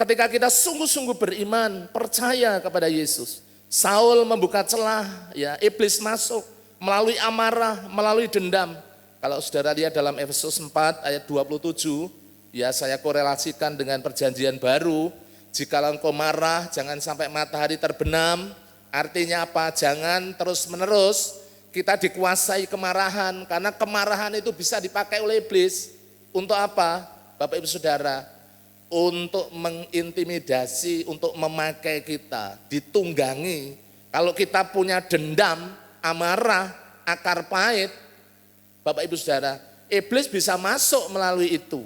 ketika kita sungguh-sungguh beriman, percaya kepada Yesus. Saul membuka celah, ya iblis masuk melalui amarah, melalui dendam. Kalau saudara lihat dalam Efesus 4 ayat 27, ya saya korelasikan dengan perjanjian baru. Jikalau engkau marah, jangan sampai matahari terbenam. Artinya apa? Jangan terus-menerus kita dikuasai kemarahan, karena kemarahan itu bisa dipakai oleh iblis. Untuk apa? Bapak Ibu Saudara, untuk mengintimidasi, untuk memakai kita, ditunggangi. Kalau kita punya dendam, amarah, akar pahit, Bapak Ibu Saudara, iblis bisa masuk melalui itu.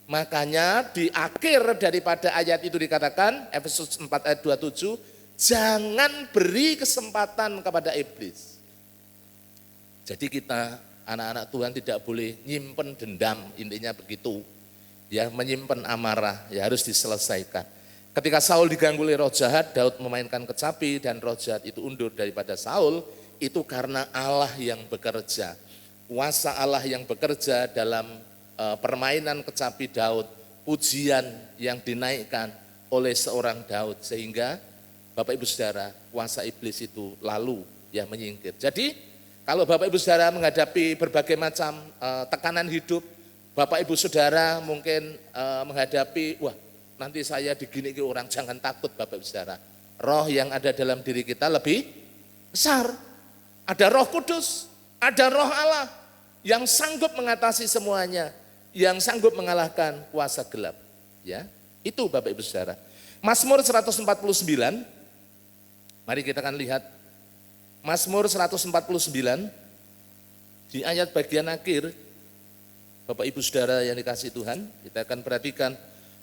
Makanya di akhir daripada ayat itu dikatakan, Efesus 4 ayat 27, jangan beri kesempatan kepada iblis. Jadi kita anak-anak Tuhan tidak boleh nyimpen dendam, intinya begitu. Ya, menyimpan amarah, ya harus diselesaikan. Ketika Saul diganggu oleh roh jahat, Daud memainkan kecapi dan roh jahat itu undur daripada Saul, itu karena Allah yang bekerja. Kuasa Allah yang bekerja dalam permainan kecapi Daud, pujian yang dinaikkan oleh seorang Daud, sehingga Bapak Ibu Saudara, kuasa iblis itu lalu ya menyingkir. Jadi Kalau Bapak Ibu Saudara menghadapi berbagai macam tekanan hidup, Bapak Ibu Saudara mungkin menghadapi, wah nanti saya digini orang, jangan takut Bapak Ibu Saudara. Roh yang ada dalam diri kita lebih besar. Ada Roh Kudus, ada Roh Allah yang sanggup mengatasi semuanya, yang sanggup mengalahkan kuasa gelap. Ya, itu Bapak Ibu Saudara. Mazmur 149, mari kita akan lihat. Mazmur 149, di ayat bagian akhir, Bapak Ibu Saudara yang dikasihi Tuhan, kita akan perhatikan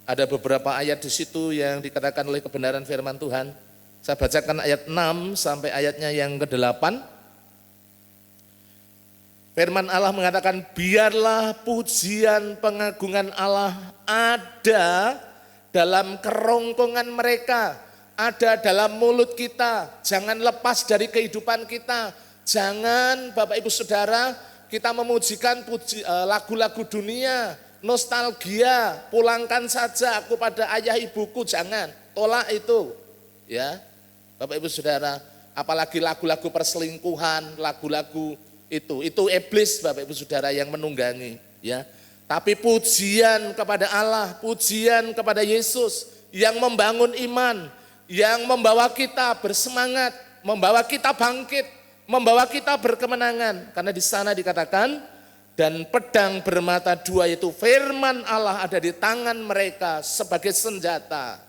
ada beberapa ayat di situ yang dikatakan oleh kebenaran firman Tuhan. Saya bacakan ayat 6 sampai ayatnya yang ke-8. Firman Allah mengatakan, biarlah pujian pengagungan Allah ada dalam kerongkongan mereka, ada dalam mulut kita. Jangan lepas dari kehidupan kita. Jangan Bapak Ibu Saudara kita memujikan lagu-lagu dunia, nostalgia, pulangkan saja aku pada ayah ibuku, jangan. Tolak itu. Ya. Bapak Ibu Saudara, apalagi lagu-lagu perselingkuhan, lagu-lagu itu iblis Bapak Ibu Saudara yang menunggangi, ya. Tapi pujian kepada Allah, pujian kepada Yesus yang membangun iman, yang membawa kita bersemangat, membawa kita bangkit, membawa kita berkemenangan. Karena di sana dikatakan, dan pedang bermata dua itu firman Allah ada di tangan mereka sebagai senjata.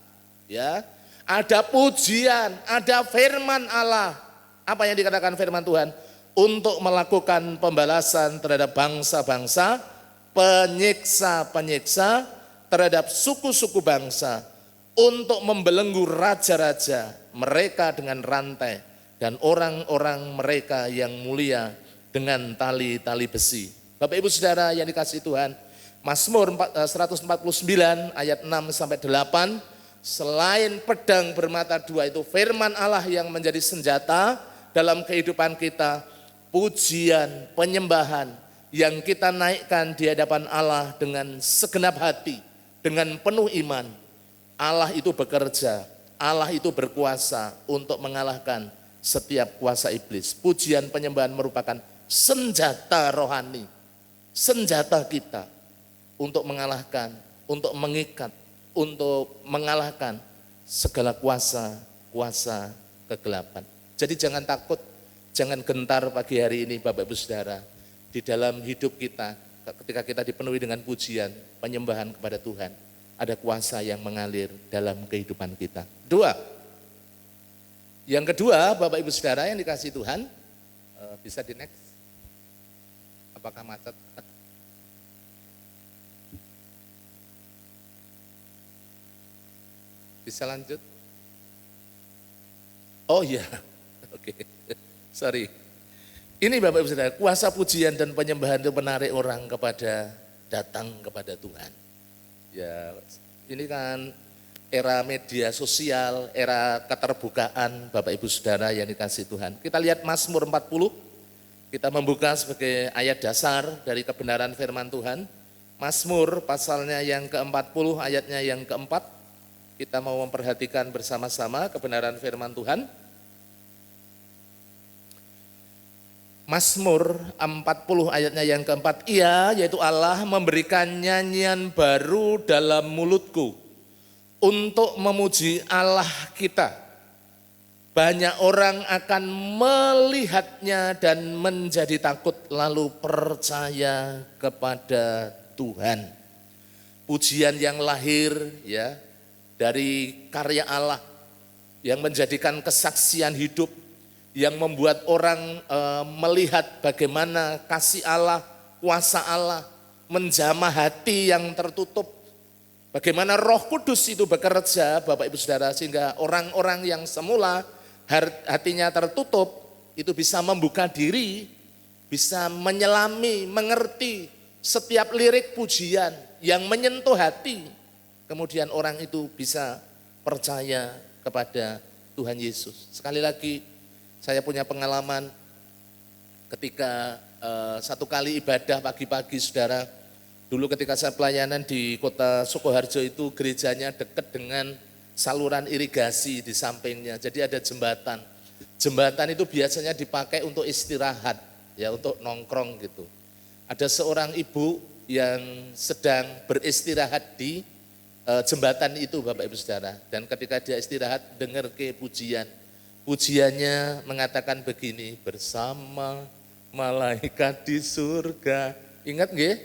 Ya, ada pujian, ada firman Allah. Apa yang dikatakan firman Tuhan? Untuk melakukan pembalasan terhadap bangsa-bangsa, penyiksa-penyiksa terhadap suku-suku bangsa, untuk membelenggu raja-raja mereka dengan rantai dan orang-orang mereka yang mulia dengan tali-tali besi. Bapak Ibu Saudara yang dikasihi Tuhan, Mazmur 149 ayat 6 sampai 8, selain pedang bermata dua itu firman Allah yang menjadi senjata dalam kehidupan kita, pujian, penyembahan yang kita naikkan di hadapan Allah dengan segenap hati, dengan penuh iman. Allah itu bekerja, Allah itu berkuasa untuk mengalahkan setiap kuasa iblis. Pujian penyembahan merupakan senjata rohani, senjata kita untuk mengalahkan, untuk mengikat, untuk mengalahkan segala kuasa kegelapan. Jadi jangan takut, jangan gentar pagi hari ini Bapak Ibu Saudara. Di dalam hidup kita, ketika kita dipenuhi dengan pujian, penyembahan kepada Tuhan, ada kuasa yang mengalir dalam kehidupan kita. Yang kedua, Bapak Ibu Saudara yang dikasihi Tuhan, bisa di next. Apakah macet? Bisa lanjut? Oh iya, oke. Sorry. Ini Bapak Ibu Saudara, kuasa pujian dan penyembahan itu menarik orang datang kepada Tuhan. Ya, ini kan era media sosial, era keterbukaan Bapak Ibu Saudara yang dikasihi Tuhan. Kita lihat Mazmur 40, kita membuka sebagai ayat dasar dari kebenaran firman Tuhan. Mazmur pasalnya yang ke-40, ayatnya yang ke-4. Kita mau memperhatikan bersama-sama kebenaran firman Tuhan. Mazmur 40 ayatnya yang ke-4, Ia yaitu Allah memberikan nyanyian baru dalam mulutku untuk memuji Allah kita. Banyak orang akan melihatnya dan menjadi takut lalu percaya kepada Tuhan. Pujian yang lahir ya dari karya Allah yang menjadikan kesaksian hidup, yang membuat orang melihat bagaimana kasih Allah, kuasa Allah menjamah hati yang tertutup. Bagaimana Roh Kudus itu bekerja Bapak Ibu Saudara, sehingga orang-orang yang semula hatinya tertutup itu bisa membuka diri, bisa menyelami, mengerti setiap lirik pujian yang menyentuh hati. Kemudian orang itu bisa percaya kepada Tuhan Yesus. Sekali lagi, saya punya pengalaman ketika satu kali ibadah pagi-pagi Saudara. Dulu ketika saya pelayanan di kota Sukoharjo itu gerejanya dekat dengan saluran irigasi di sampingnya. Jadi ada jembatan. Jembatan itu biasanya dipakai untuk istirahat. ya untuk nongkrong gitu. Ada seorang ibu yang sedang beristirahat di jembatan itu Bapak Ibu Saudara. Dan ketika dia istirahat dengar ke pujian. Pujiannya mengatakan begini, bersama malaikat di surga. Ingat nggih?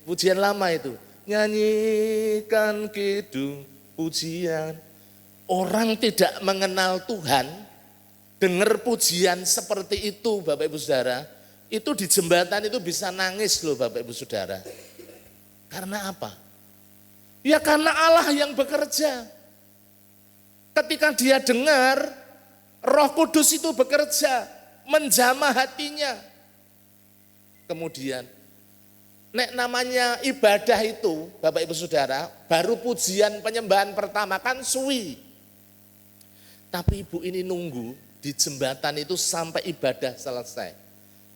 Pujian lama itu. Nyanyikan kidung pujian. Orang tidak mengenal Tuhan, dengar pujian seperti itu Bapak Ibu Saudara, itu di jembatan itu bisa nangis loh Bapak Ibu Saudara. Karena apa? Ya karena Allah yang bekerja. Ketika dia dengar, Roh Kudus itu bekerja, menjamah hatinya. Kemudian, nek namanya ibadah itu, Bapak Ibu Saudara, baru pujian penyembahan pertama kan suwi. Tapi ibu ini nunggu di jembatan itu sampai ibadah selesai.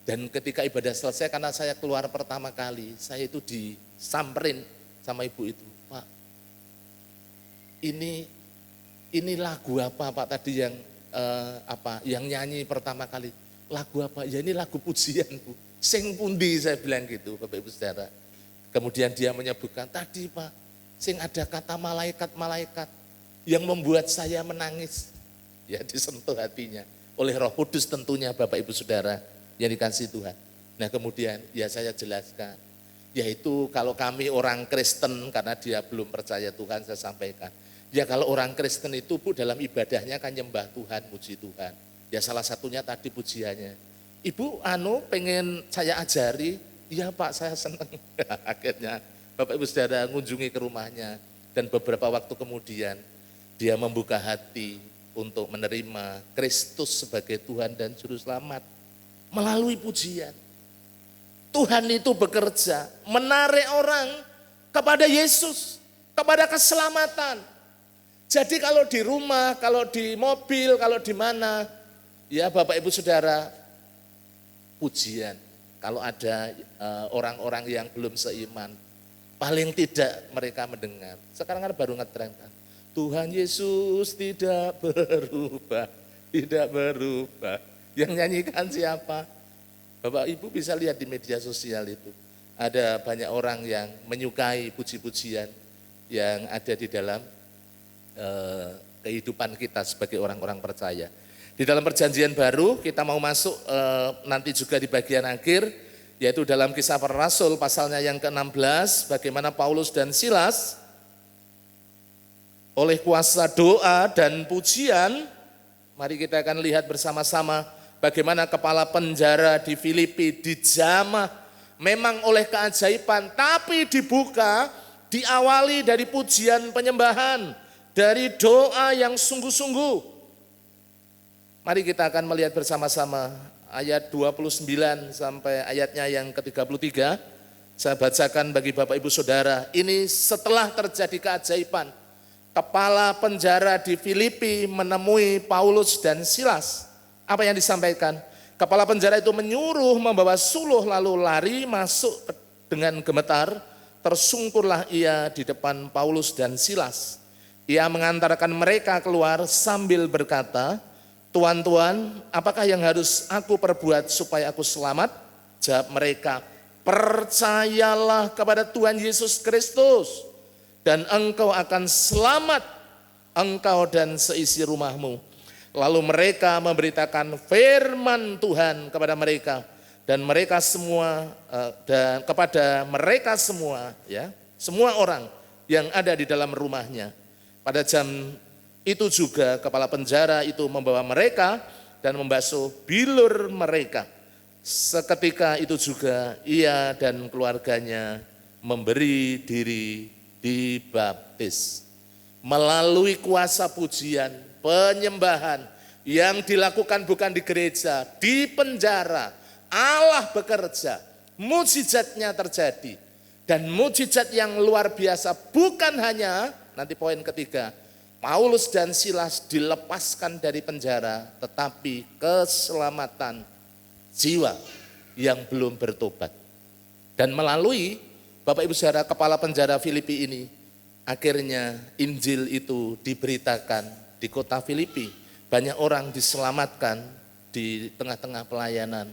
Dan ketika ibadah selesai, karena saya keluar pertama kali, saya itu disamperin sama ibu itu. Pak, ini lagu apa Pak tadi yang nyanyi pertama kali? Lagu apa? Ya ini lagu pujian Bu. Sing pundi saya bilang gitu Bapak Ibu Saudara. Kemudian dia menyebutkan, tadi Pak, sing ada kata malaikat-malaikat yang membuat saya menangis. Ya disentuh hatinya oleh Roh Kudus tentunya Bapak Ibu Saudara yang dikasihi Tuhan. Nah kemudian ya saya jelaskan, yaitu kalau kami orang Kristen karena dia belum percaya Tuhan saya sampaikan. Ya kalau orang Kristen itu Bu dalam ibadahnya kan nyembah Tuhan, muji Tuhan. Ya salah satunya tadi pujiannya. Ibu pengen saya ajari, iya Pak saya senang. Akhirnya Bapak Ibu Saudara mengunjungi ke rumahnya dan beberapa waktu kemudian dia membuka hati untuk menerima Kristus sebagai Tuhan dan Juru Selamat melalui pujian. Tuhan itu bekerja menarik orang kepada Yesus, kepada keselamatan. Jadi kalau di rumah, kalau di mobil, kalau di mana, ya Bapak Ibu Saudara, pujian. Kalau ada orang-orang yang belum seiman, paling tidak mereka mendengar. Sekarang kan baru ngetren kan. Tuhan Yesus tidak berubah, tidak berubah. Yang nyanyikan siapa? Bapak Ibu bisa lihat di media sosial itu. Ada banyak orang yang menyukai puji-pujian yang ada di dalam kehidupan kita sebagai orang-orang percaya. Di dalam perjanjian baru kita mau masuk nanti juga di bagian akhir, yaitu dalam Kisah Para Rasul pasalnya yang ke-16, bagaimana Paulus dan Silas oleh kuasa doa dan pujian, mari kita akan lihat bersama-sama bagaimana kepala penjara di Filipi dijamah memang oleh keajaiban, tapi dibuka, diawali dari pujian penyembahan, dari doa yang sungguh-sungguh. Mari kita akan melihat bersama-sama ayat 29 sampai ayatnya yang ke-33. Saya bacakan bagi Bapak Ibu Saudara. Ini setelah terjadi keajaiban. Kepala penjara di Filipi menemui Paulus dan Silas. Apa yang disampaikan? Kepala penjara itu menyuruh membawa suluh lalu lari masuk dengan gemetar. Tersungkurlah ia di depan Paulus dan Silas. Ia mengantarkan mereka keluar sambil berkata, Tuan-tuan, apakah yang harus aku perbuat supaya aku selamat? Jawab mereka, percayalah kepada Tuhan Yesus Kristus dan engkau akan selamat, engkau dan seisi rumahmu. Lalu mereka memberitakan firman Tuhan kepada mereka dan mereka semua dan kepada mereka semua, ya, semua orang yang ada di dalam rumahnya. Pada jam itu juga kepala penjara itu membawa mereka dan membasuh bilur mereka. Seketika itu juga ia dan keluarganya memberi diri dibaptis. Melalui kuasa pujian, penyembahan yang dilakukan bukan di gereja, di penjara, Allah bekerja, mukjizatnya terjadi. Dan mukjizat yang luar biasa bukan hanya, nanti poin ketiga, Paulus dan Silas dilepaskan dari penjara, tetapi keselamatan jiwa yang belum bertobat. Dan melalui Bapak Ibu Saudara kepala penjara Filipi ini, akhirnya Injil itu diberitakan di kota Filipi. Banyak orang diselamatkan di tengah-tengah pelayanan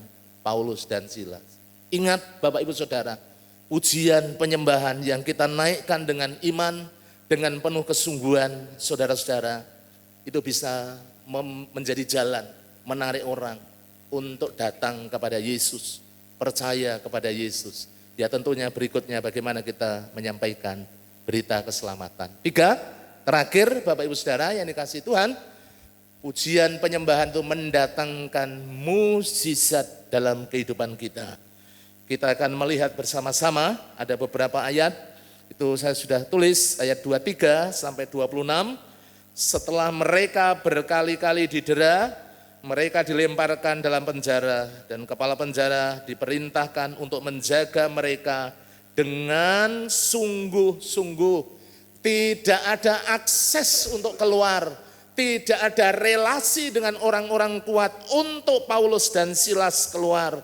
Paulus dan Silas. Ingat Bapak Ibu Saudara, pujian penyembahan yang kita naikkan dengan iman, dengan penuh kesungguhan, saudara-saudara, itu bisa menjadi jalan, menarik orang untuk datang kepada Yesus, percaya kepada Yesus. Ya tentunya berikutnya bagaimana kita menyampaikan berita keselamatan. 3, terakhir Bapak Ibu Saudara yang dikasihi Tuhan, pujian penyembahan itu mendatangkan mukjizat dalam kehidupan kita. Kita akan melihat bersama-sama ada beberapa ayat, itu saya sudah tulis ayat 23 sampai 26. Setelah mereka berkali-kali didera, mereka dilemparkan dalam penjara dan kepala penjara diperintahkan untuk menjaga mereka dengan sungguh-sungguh. Tidak ada akses untuk keluar, tidak ada relasi dengan orang-orang kuat untuk Paulus dan Silas keluar.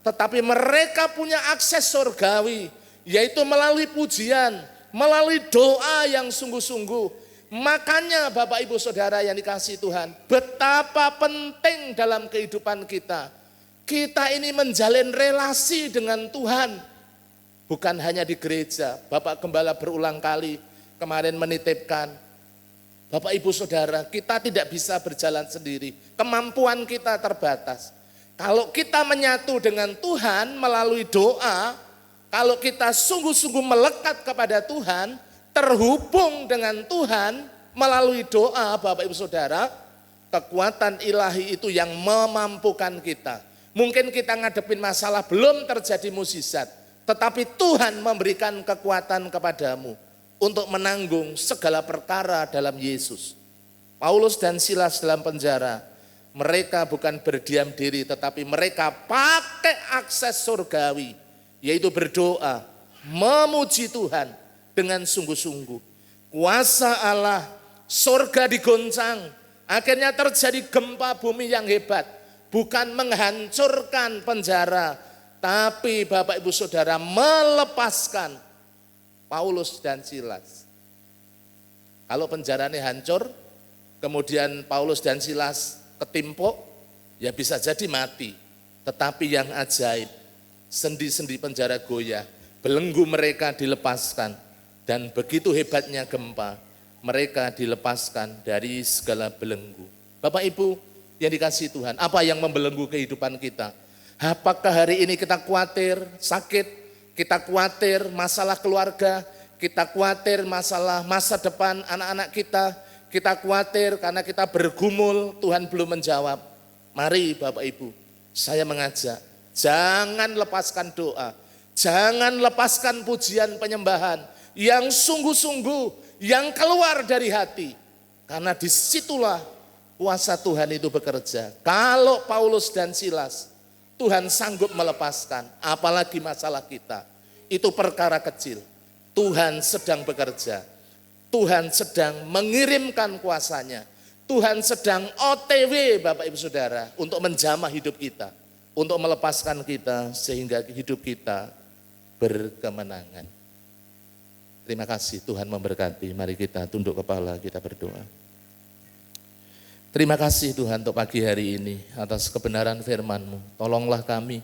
Tetapi mereka punya akses surgawi, yaitu melalui pujian, melalui doa yang sungguh-sungguh. Makanya Bapak Ibu Saudara yang dikasihi Tuhan, betapa penting dalam kehidupan kita. Kita ini menjalin relasi dengan Tuhan. Bukan hanya di gereja. Bapak Gembala berulang kali kemarin menitipkan, Bapak Ibu Saudara, kita tidak bisa berjalan sendiri. Kemampuan kita terbatas. Kalau kita menyatu dengan Tuhan melalui doa, kalau kita sungguh-sungguh melekat kepada Tuhan, terhubung dengan Tuhan melalui doa, Bapak Ibu Saudara, kekuatan ilahi itu yang memampukan kita. Mungkin kita ngadepin masalah belum terjadi mukjizat, tetapi Tuhan memberikan kekuatan kepadamu untuk menanggung segala perkara dalam Yesus. Paulus dan Silas dalam penjara, mereka bukan berdiam diri, tetapi mereka pakai akses surgawi, yaitu berdoa, memuji Tuhan dengan sungguh-sungguh. Kuasa Allah, surga digoncang, akhirnya terjadi gempa bumi yang hebat, bukan menghancurkan penjara, tapi Bapak Ibu Saudara melepaskan Paulus dan Silas. Kalau penjaranya hancur, kemudian Paulus dan Silas ketimpuk, ya bisa jadi mati. Tetapi yang ajaib, sendi-sendi penjara goyah, belenggu mereka dilepaskan, dan begitu hebatnya gempa, mereka dilepaskan dari segala belenggu. Bapak Ibu yang dikasihi Tuhan, apa yang membelenggu kehidupan kita? Apakah hari ini kita khawatir sakit, kita khawatir masalah keluarga, kita khawatir masalah masa depan anak-anak kita khawatir karena kita bergumul, Tuhan belum menjawab. Mari Bapak Ibu, saya mengajak, jangan lepaskan doa, jangan lepaskan pujian penyembahan yang sungguh-sungguh, yang keluar dari hati. Karena disitulah kuasa Tuhan itu bekerja. Kalau Paulus dan Silas, Tuhan sanggup melepaskan, apalagi masalah kita. Itu perkara kecil. Tuhan sedang bekerja. Tuhan sedang mengirimkan kuasanya. Tuhan sedang OTW Bapak Ibu Saudara untuk menjamah hidup kita. Untuk melepaskan kita sehingga hidup kita berkemenangan. Terima kasih Tuhan memberkati. Mari kita tunduk kepala, kita berdoa. Terima kasih Tuhan untuk pagi hari ini atas kebenaran firman-Mu. Tolonglah kami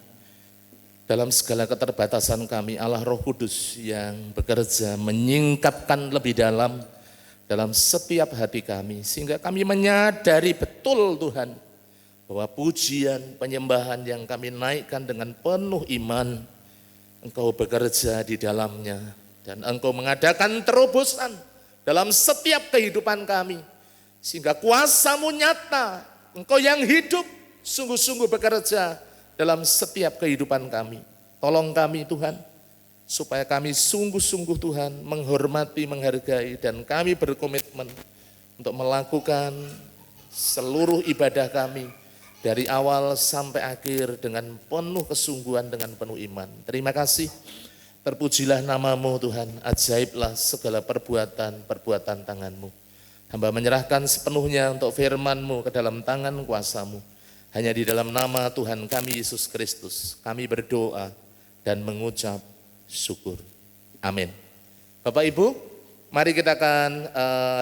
dalam segala keterbatasan kami, Allah Roh Kudus yang bekerja menyingkapkan lebih dalam setiap hati kami. Sehingga kami menyadari betul Tuhan bahwa pujian, penyembahan yang kami naikkan dengan penuh iman, Engkau bekerja di dalamnya. Dan Engkau mengadakan terobosan dalam setiap kehidupan kami. Sehingga kuasa-Mu nyata, Engkau yang hidup sungguh-sungguh bekerja dalam setiap kehidupan kami. Tolong kami Tuhan, supaya kami sungguh-sungguh Tuhan menghormati, menghargai, dan kami berkomitmen untuk melakukan seluruh ibadah kami dari awal sampai akhir dengan penuh kesungguhan, dengan penuh iman. Terima kasih. Terpujilah nama-Mu Tuhan, ajaiblah segala perbuatan tangan-Mu. Hamba menyerahkan sepenuhnya untuk firman-Mu ke dalam tangan kuasa-Mu. Hanya di dalam nama Tuhan kami Yesus Kristus, kami berdoa dan mengucap syukur. Amin. Bapak Ibu, mari kita akan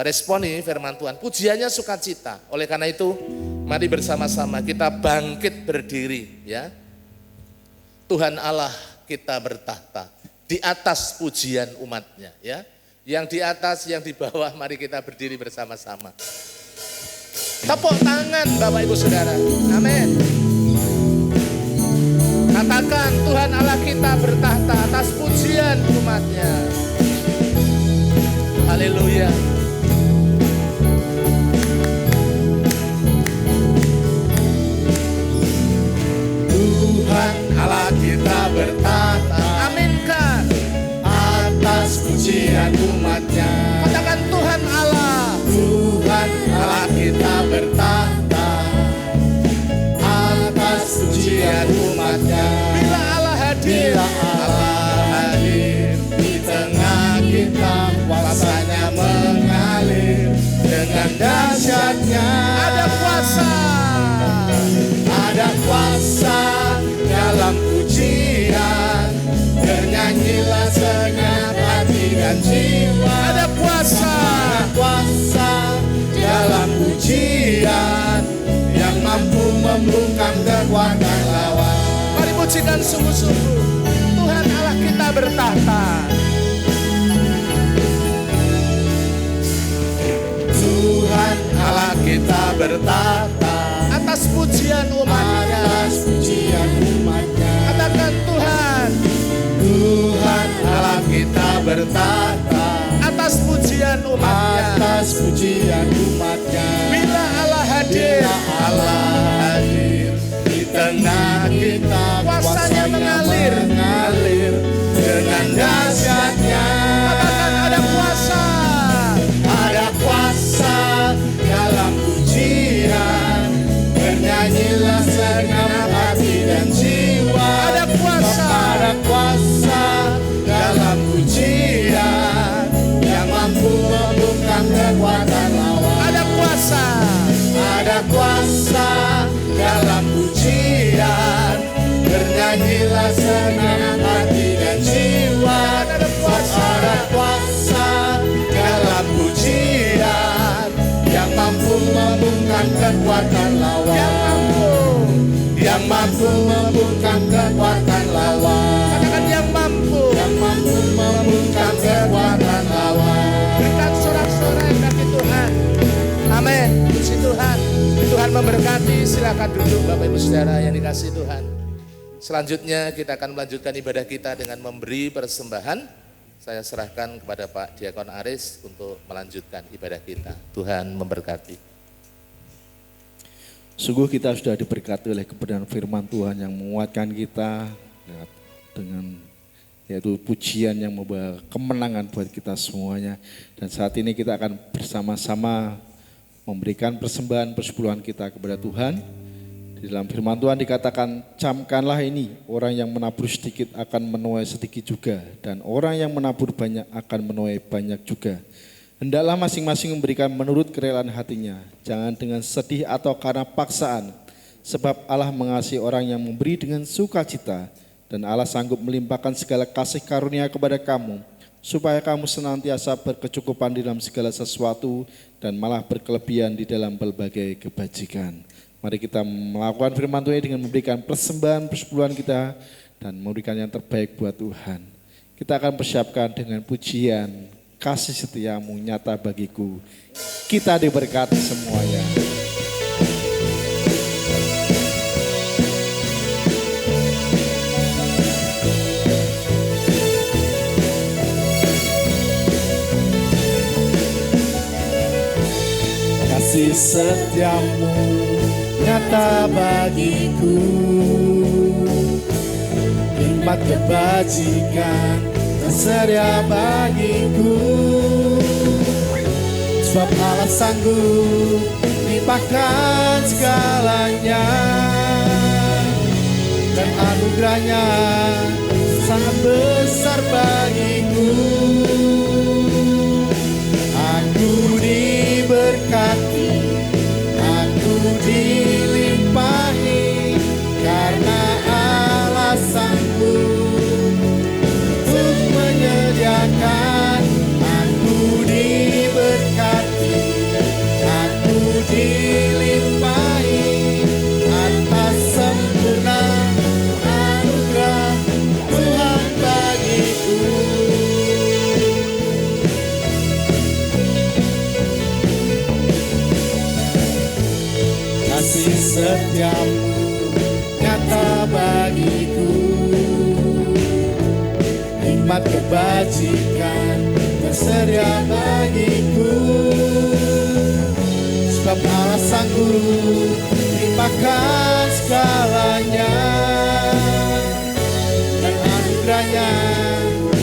responi firman Tuhan. Pujiannya sukacita. Oleh karena itu, mari bersama-sama kita bangkit berdiri, ya. Tuhan Allah kita bertahta di atas pujian umatnya, ya. Yang di atas, yang di bawah, mari kita berdiri bersama-sama. Tepuk tangan Bapak Ibu Saudara. Amin. Katakan Tuhan Allah kita bertahta atas pujian umatnya. Haleluya. Tuhan Allah kita bertahta, Aminkan. atas pujian umatnya. Katakan Tuhan Allah. Tuhan Allah kita bertahta, atas pujian umatnya. Bila Allah hadir, Bila Allah hadir di tengah kita, kuasanya mengalir dengan dahsyatnya. ada kuasa. Ada kuasa dalam pujian, bernyanyilah segenap hati dan jiwa. Ada kuasa. Ada kuasa dalam pujian, yang mampu membungkam kekuatan lawan. Mari pujikan sungguh-sungguh. Tuhan Allah kita bertahta. Tuhan Allah kita bertahta, Atas pujian umatnya. atas pujian umatnya. Katakan Tuhan. Tuhan Allah kita bertahta, Atas pujian umatnya. atas pujian umatnya. Bila Allah hadir, Bila Allah hadir di tengah kita, Kuasanya mengalir. mengalir dengan dahsyatnya. katakan ada kuasa. Ada kuasa dalam pujian, bernyanyilah segenap hati dan jiwa. Ada kuasa. Ada kuasa dalam pujian, yang mampu membungkam kekuatan lawan. Ada kuasa. Ada kuasa dalam pujian, bernyanyilah segenap hati dan jiwa. Ada kuasa. Ada kuasa dalam pujian, yang mampu membungkam kekuatan lawan. Yang mampu membungkam kekuatan lawan. Katakan yang mampu. Yang mampu membungkam kekuatan lawan. Berikan sorak-sorai bagi Tuhan. Amin. Puji Tuhan. Tuhan memberkati. Silakan duduk Bapak Ibu Saudara yang dikasihi Tuhan. Selanjutnya kita akan melanjutkan ibadah kita dengan memberi persembahan. Saya serahkan kepada Pak Diakon Aris untuk melanjutkan ibadah kita. Tuhan memberkati. Sungguh kita sudah diberkati oleh kebenaran firman Tuhan yang menguatkan kita dengan yaitu pujian yang membawa kemenangan buat kita semuanya. Dan saat ini kita akan bersama-sama memberikan persembahan persepuluhan kita kepada Tuhan. Di dalam firman Tuhan dikatakan, camkanlah ini, orang yang menabur sedikit akan menuai sedikit juga, dan orang yang menabur banyak akan menuai banyak juga. Hendaklah masing-masing memberikan menurut kerelaan hatinya, jangan dengan sedih atau karena paksaan, sebab Allah mengasihi orang yang memberi dengan sukacita, dan Allah sanggup melimpahkan segala kasih karunia kepada kamu, supaya kamu senantiasa berkecukupan di dalam segala sesuatu, dan malah berkelebihan di dalam berbagai kebajikan. Mari kita melakukan firman Tuhan dengan memberikan persembahan persepuluhan kita, dan memberikan yang terbaik buat Tuhan. Kita akan persiapkan dengan pujian, kasih setiamu nyata bagiku. Kita diberkati semuanya. Kasih setiamu nyata bagiku, nikmat kebajikan tersedia bagiku. Sebab Allah sanggup limpahkan segalanya, dan anugerahnya sangat besar bagiku. Aku diberkati, aku dilimpahi, karena Allah sanggup untuk menyediakan. Aku diberkati, aku dilimpahi atas sempurna anugerah kasih setiamu nyata bagiku, hikmat kebajikan tersedia bagiku. Sebab Allah sanggup limpahkan segalanya, dan anugerahnya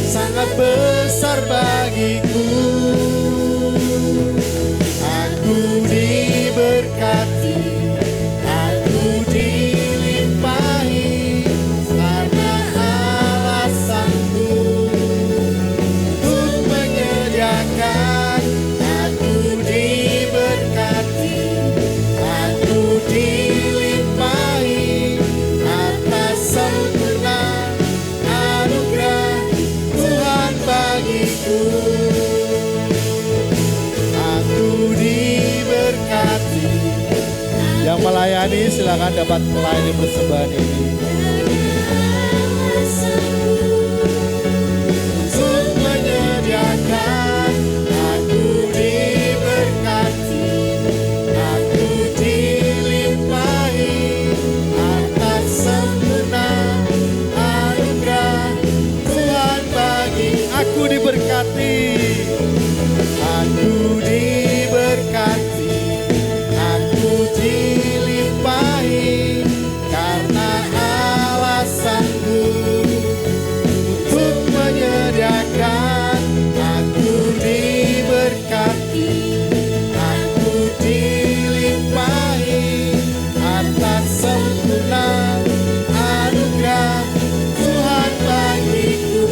sangat besar bagiku. Aku diberkati, aku dilimpahi, karena Allah sanggup untuk menyediakan. Aku diberkati, aku dilimpahi, atas sempurna anugerah Tuhan bagiku. Aku diberkati. Yang melayani silakan dapat melayani persembahan ini. Untuk menyediakan, aku diberkati, aku dilimpahi, atas sempurna anugerah Tuhan bagi. Aku diberkati, aku diberkati, aku dilimpahi, karena Allah sanggup untuk menyediakan. Aku diberkati, aku dilimpahi, atas sempurna anugerah Tuhan bagiku.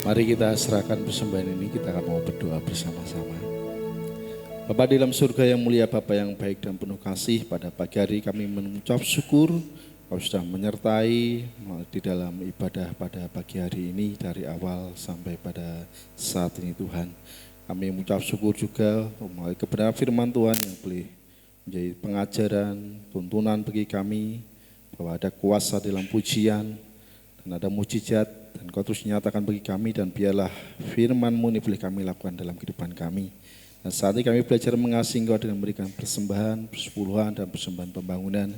Mari kita serahkan persembahan ini, kita akan mau berdoa bersama-sama. Bapa di dalam surga yang mulia, Bapa yang baik dan penuh kasih, pada pagi hari kami mengucap syukur Kau sudah menyertai di dalam ibadah pada pagi hari ini dari awal sampai pada saat ini Tuhan. Kami mengucap syukur juga melalui kebenaran firman Tuhan yang boleh menjadi pengajaran, tuntunan bagi kami, bahwa ada kuasa dalam pujian dan ada mujizat, dan Kau terus nyatakan bagi kami, dan biarlah firman-Mu ini boleh kami lakukan dalam kehidupan kami. Dan saat ini kami belajar mengasihi Engkau dengan memberikan persembahan, persepuluhan, dan persembahan pembangunan.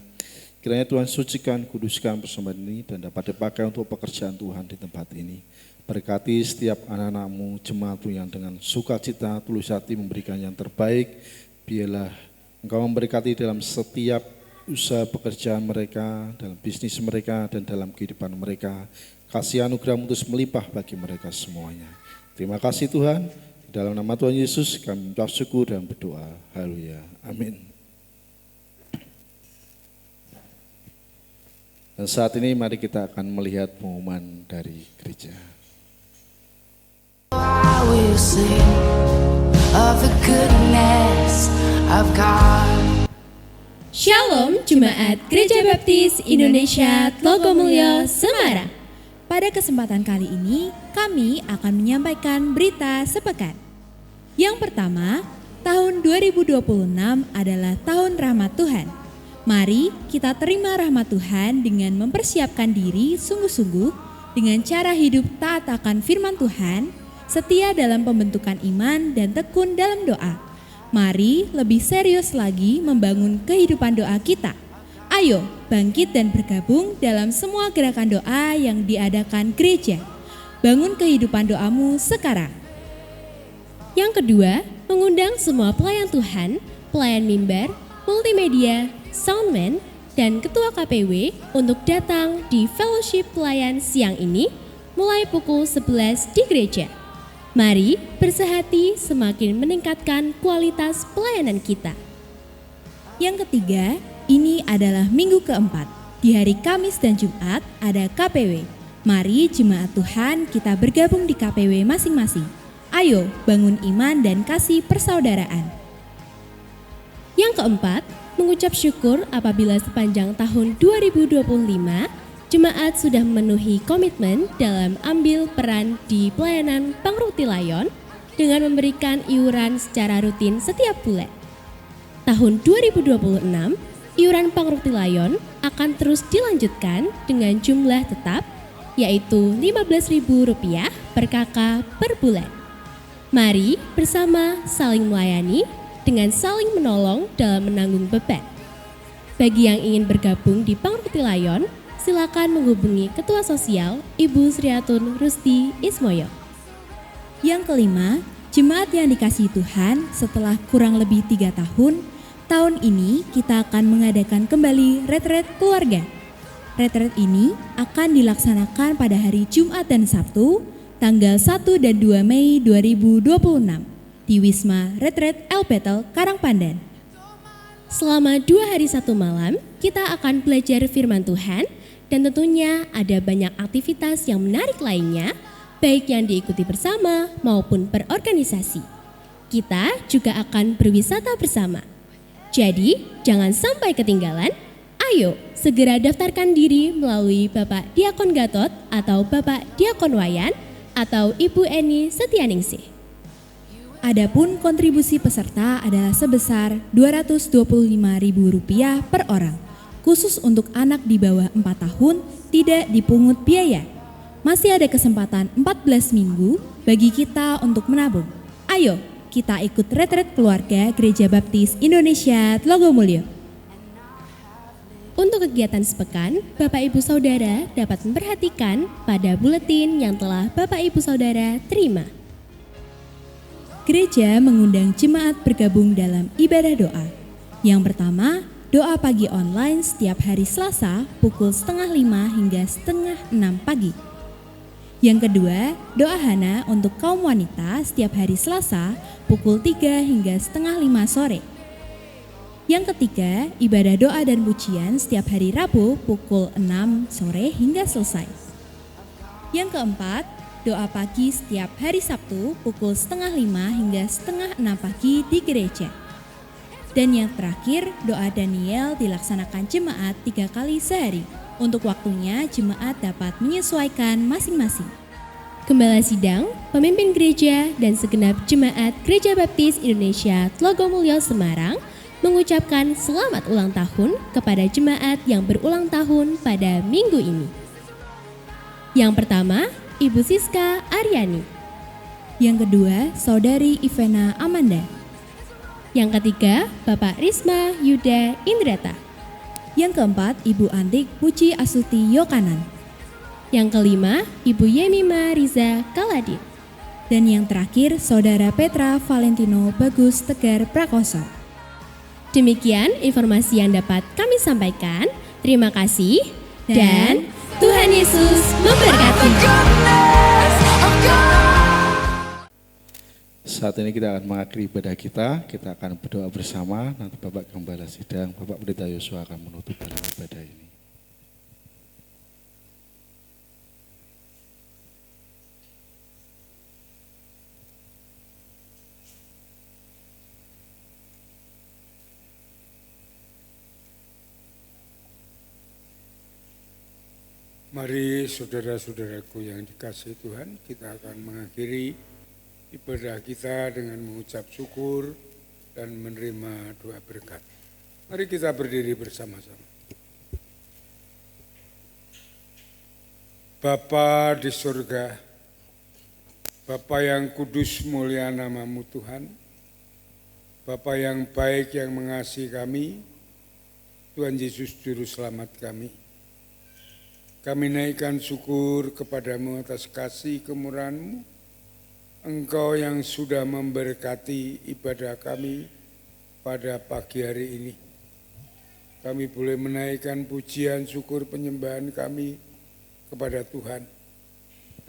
Kiranya Tuhan sucikan, kuduskan persembahan ini dan dapat dipakai untuk pekerjaan Tuhan di tempat ini. Berkati setiap anak-anak-Mu, jemaat-Mu yang dengan sukacita, tulus hati memberikan yang terbaik. Biarlah Engkau memberkati dalam setiap usaha pekerjaan mereka, dalam bisnis mereka, dan dalam kehidupan mereka. Kasih anugerah-Mu terus melimpah bagi mereka semuanya. Terima kasih Tuhan. Di dalam nama Tuhan Yesus kami mengucap syukur dan berdoa. Haleluya. Amin. Dan saat ini mari kita akan melihat pengumuman dari gereja. I will sing of the goodness of God. Shalom Jemaat Gereja Baptis Indonesia Tlogomulyo Semarang. pada kesempatan kali ini kami akan menyampaikan berita sepekan. Yang pertama, tahun 2026 adalah tahun rahmat Tuhan. Mari kita terima rahmat Tuhan dengan mempersiapkan diri sungguh-sungguh dengan cara hidup taat akan firman Tuhan, setia dalam pembentukan iman dan tekun dalam doa. Mari lebih serius lagi membangun kehidupan doa kita. Ayo bangkit dan bergabung dalam semua gerakan doa yang diadakan gereja. Bangun kehidupan doamu sekarang. Yang kedua, mengundang semua pelayan Tuhan, pelayan mimbar, multimedia, soundman, dan ketua KPW untuk datang di fellowship pelayan siang ini mulai pukul 11 di gereja. Mari bersehati semakin meningkatkan kualitas pelayanan kita. Yang ketiga, ini adalah minggu keempat. Di hari Kamis dan Jumat ada KPW. Mari jemaat Tuhan kita bergabung di KPW masing-masing. Ayo bangun iman dan kasih persaudaraan. Yang keempat, mengucap syukur apabila sepanjang tahun 2025 jemaat sudah memenuhi komitmen dalam ambil peran di pelayanan Pangruti Layon dengan memberikan iuran secara rutin setiap bulan. Tahun 2026, iuran Pangruti Layon akan terus dilanjutkan dengan jumlah tetap yaitu Rp15.000 per kakak per bulan. Mari bersama saling melayani dengan saling menolong dalam menanggung beban. Bagi yang ingin bergabung di Pangruti Layon, silakan menghubungi Ketua Sosial Ibu Sriatun Rusti Ismoyo. Yang kelima, jemaat yang dikasihi Tuhan, setelah kurang lebih 3 tahun ini kita akan mengadakan kembali retret keluarga. Retret ini akan dilaksanakan pada hari Jumat dan Sabtu, tanggal 1 dan 2 Mei 2026 di Wisma Retret El Betel, Karangpandan. Selama 2 hari 1 malam, kita akan belajar firman Tuhan dan tentunya ada banyak aktivitas yang menarik lainnya, baik yang diikuti bersama maupun berorganisasi. Kita juga akan berwisata bersama. Jadi, jangan sampai ketinggalan. Ayo, segera daftarkan diri melalui Bapak Diakon Gatot atau Bapak Diakon Wayan atau Ibu Eni Setianingsih. Adapun kontribusi peserta adalah sebesar Rp225.000 per orang. Khusus untuk anak di bawah 4 tahun tidak dipungut biaya. Masih ada kesempatan 14 minggu bagi kita untuk menabung. Ayo, kita ikut retret keluarga Gereja Baptis Indonesia Tlogomulyo. Untuk kegiatan sepekan, Bapak Ibu Saudara dapat memperhatikan pada buletin yang telah Bapak Ibu Saudara terima. Gereja mengundang jemaat bergabung dalam ibadah doa. Yang pertama, doa pagi online setiap hari Selasa pukul 4:30 hingga 5:30 pagi. Yang kedua, doa Hana untuk kaum wanita setiap hari Selasa pukul 3 hingga 4:30 sore. Yang ketiga, ibadah doa dan pujian setiap hari Rabu pukul 6 sore hingga selesai. Yang keempat, doa pagi setiap hari Sabtu pukul 4:30 hingga 5:30 pagi di gereja. Dan yang terakhir, doa Daniel dilaksanakan jemaat 3 kali sehari. Untuk waktunya, jemaat dapat menyesuaikan masing-masing. Gembala Sidang, pemimpin gereja, dan segenap jemaat Gereja Baptis Indonesia Tlogomulyo Semarang mengucapkan selamat ulang tahun kepada jemaat yang berulang tahun pada minggu ini. Yang pertama, Ibu Siska Aryani. Yang kedua, Saudari Ivena Amanda. Yang ketiga, Bapak Risma Yuda Indrata. Yang keempat, Ibu Antik Puji Asuti Yokanan. Yang kelima, Ibu Yemima Riza Kaladin. Dan yang terakhir, Saudara Petra Valentino Bagus Tegar Prakoso. Demikian informasi yang dapat kami sampaikan. Terima kasih dan Tuhan Yesus memberkati. Saat ini kita akan mengakhiri ibadah kita akan berdoa bersama, nanti Bapak Gembala Sidang, Bapak Pendeta Yosua akan menutup dalam ibadah ini. Mari saudara-saudaraku yang dikasihi Tuhan, kita akan mengakhiri ibadah kita dengan mengucap syukur dan menerima doa berkat. Mari kita berdiri bersama-sama. Bapa di surga, Bapa yang kudus mulia namamu Tuhan, Bapa yang baik yang mengasihi kami, Tuhan Yesus Juru Selamat kami. Kami naikkan syukur kepadamu atas kasih kemurahan-Mu, Engkau yang sudah memberkati ibadah kami pada pagi hari ini. Kami boleh menaikkan pujian syukur penyembahan kami kepada Tuhan.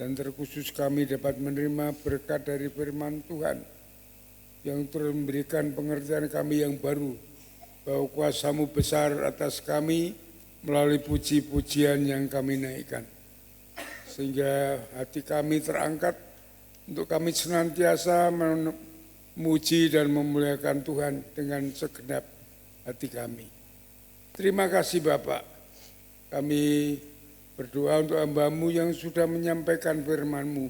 Dan terkhusus kami dapat menerima berkat dari firman Tuhan yang terus memberikan pengertian kami yang baru bahwa kuasa-Mu besar atas kami melalui puji-pujian yang kami naikkan. Sehingga hati kami terangkat untuk kami senantiasa memuji dan memuliakan Tuhan dengan segenap hati kami. Terima kasih Bapak, kami berdoa untuk hamba-Mu yang sudah menyampaikan firman-Mu.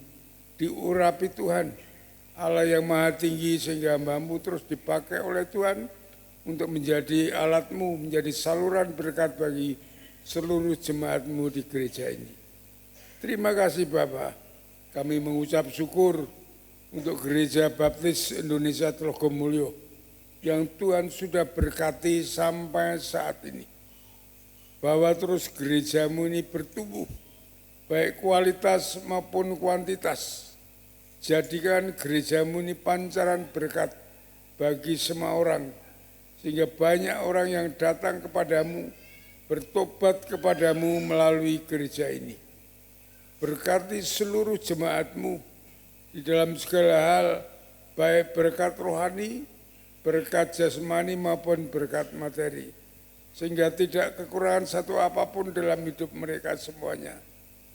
Diurapi Tuhan, Allah yang maha tinggi sehingga hamba-Mu terus dipakai oleh Tuhan untuk menjadi alat-Mu, menjadi saluran berkat bagi seluruh jemaat-Mu di gereja ini. Terima kasih Bapak, kami mengucap syukur untuk Gereja Baptis Indonesia Telogomulyo yang Tuhan sudah berkati sampai saat ini. Bahwa terus gereja-Mu ini bertumbuh, baik kualitas maupun kuantitas. Jadikan gereja-Mu ini pancaran berkat bagi semua orang, sehingga banyak orang yang datang kepadamu, bertobat kepadamu melalui gereja ini. Berkati seluruh jemaat-Mu di dalam segala hal, baik berkat rohani, berkat jasmani maupun berkat materi. Sehingga tidak kekurangan satu apapun dalam hidup mereka semuanya.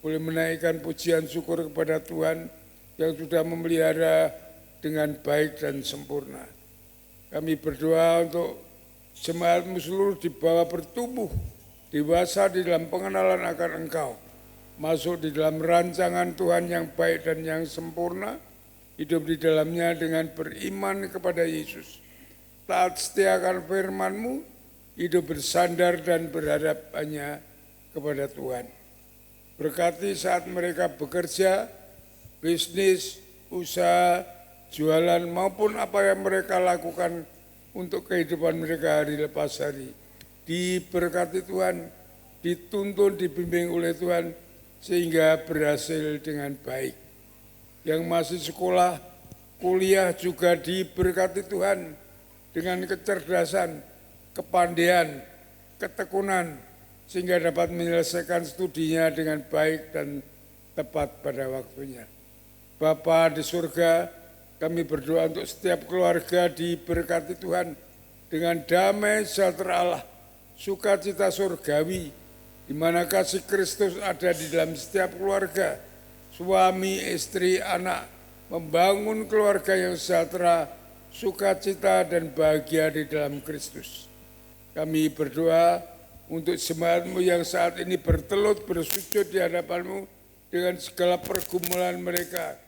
Boleh menaikkan pujian syukur kepada Tuhan yang sudah memelihara dengan baik dan sempurna. Kami berdoa untuk jemaat-Mu seluruh dibawa bertumbuh, dewasa di dalam pengenalan akan Engkau, masuk di dalam rancangan Tuhan yang baik dan yang sempurna, hidup di dalamnya dengan beriman kepada Yesus, taat setia akan firman-Mu, hidup bersandar dan berharap hanya kepada Tuhan. Berkati saat mereka bekerja, bisnis, usaha, jualan maupun apa yang mereka lakukan untuk kehidupan mereka hari lepas hari. Diberkati Tuhan, dituntun, dibimbing oleh Tuhan sehingga berhasil dengan baik. Yang masih sekolah, kuliah juga diberkati Tuhan dengan kecerdasan, kepandaian, ketekunan, sehingga dapat menyelesaikan studinya dengan baik dan tepat pada waktunya. Bapa di surga, kami berdoa untuk setiap keluarga diberkati Tuhan dengan damai sejahtera Allah, sukacita surgawi, di mana kasih Kristus ada di dalam setiap keluarga, suami, istri, anak, membangun keluarga yang sejahtera, sukacita dan bahagia di dalam Kristus. Kami berdoa untuk jemaat-Mu yang saat ini bertelut bersujud di hadapan-Mu dengan segala pergumulan mereka.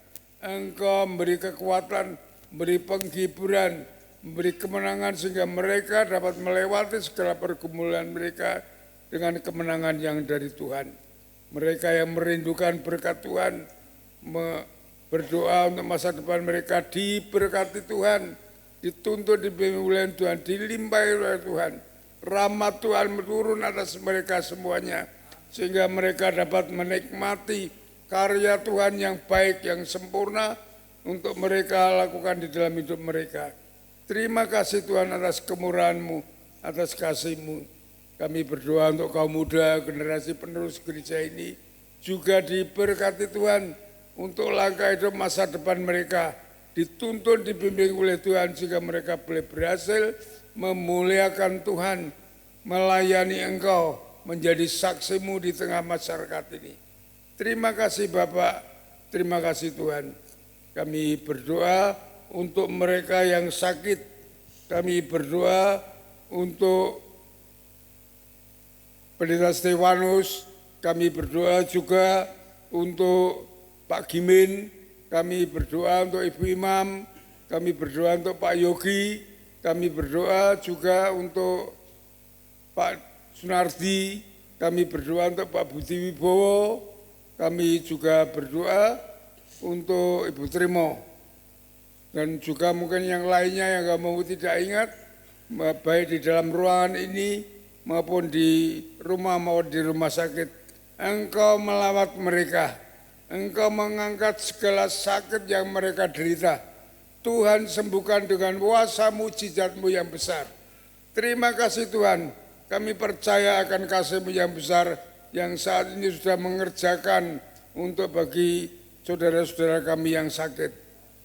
Engkau memberi kekuatan, memberi penghiburan, memberi kemenangan sehingga mereka dapat melewati segala pergumulan mereka dengan kemenangan yang dari Tuhan. Mereka yang merindukan berkat Tuhan, berdoa untuk masa depan mereka diberkati Tuhan, dituntut dibimbing oleh Tuhan, dilimpahi oleh Tuhan. Rahmat Tuhan turun atas mereka semuanya, sehingga mereka dapat menikmati karya Tuhan yang baik, yang sempurna untuk mereka lakukan di dalam hidup mereka. Terima kasih Tuhan atas kemurahan-Mu, atas kasih-Mu. Kami berdoa untuk kaum muda, generasi penerus gereja ini, juga diberkati Tuhan untuk langkah hidup masa depan mereka, dituntun, dibimbing oleh Tuhan sehingga mereka boleh berhasil memuliakan Tuhan, melayani Engkau, menjadi saksi-Mu di tengah masyarakat ini. Terima kasih Bapak, terima kasih Tuhan. Kami berdoa untuk mereka yang sakit, kami berdoa untuk Pendeta Stefanus, kami berdoa juga untuk Pak Gimin, kami berdoa untuk Ibu Imam, kami berdoa untuk Pak Yogi, kami berdoa juga untuk Pak Sunardi, kami berdoa untuk Pak Budi Wibowo, kami juga berdoa untuk Ibu Trimo, dan juga mungkin yang lainnya yang kamu tidak ingat, baik di dalam ruangan ini maupun di rumah maupun di rumah sakit. Engkau melawat mereka, Engkau mengangkat segala sakit yang mereka derita. Tuhan sembuhkan dengan kuasa mujizat-Mu yang besar. Terima kasih Tuhan, kami percaya akan kasih-Mu yang besar yang saat ini sudah mengerjakan untuk bagi saudara-saudara kami yang sakit.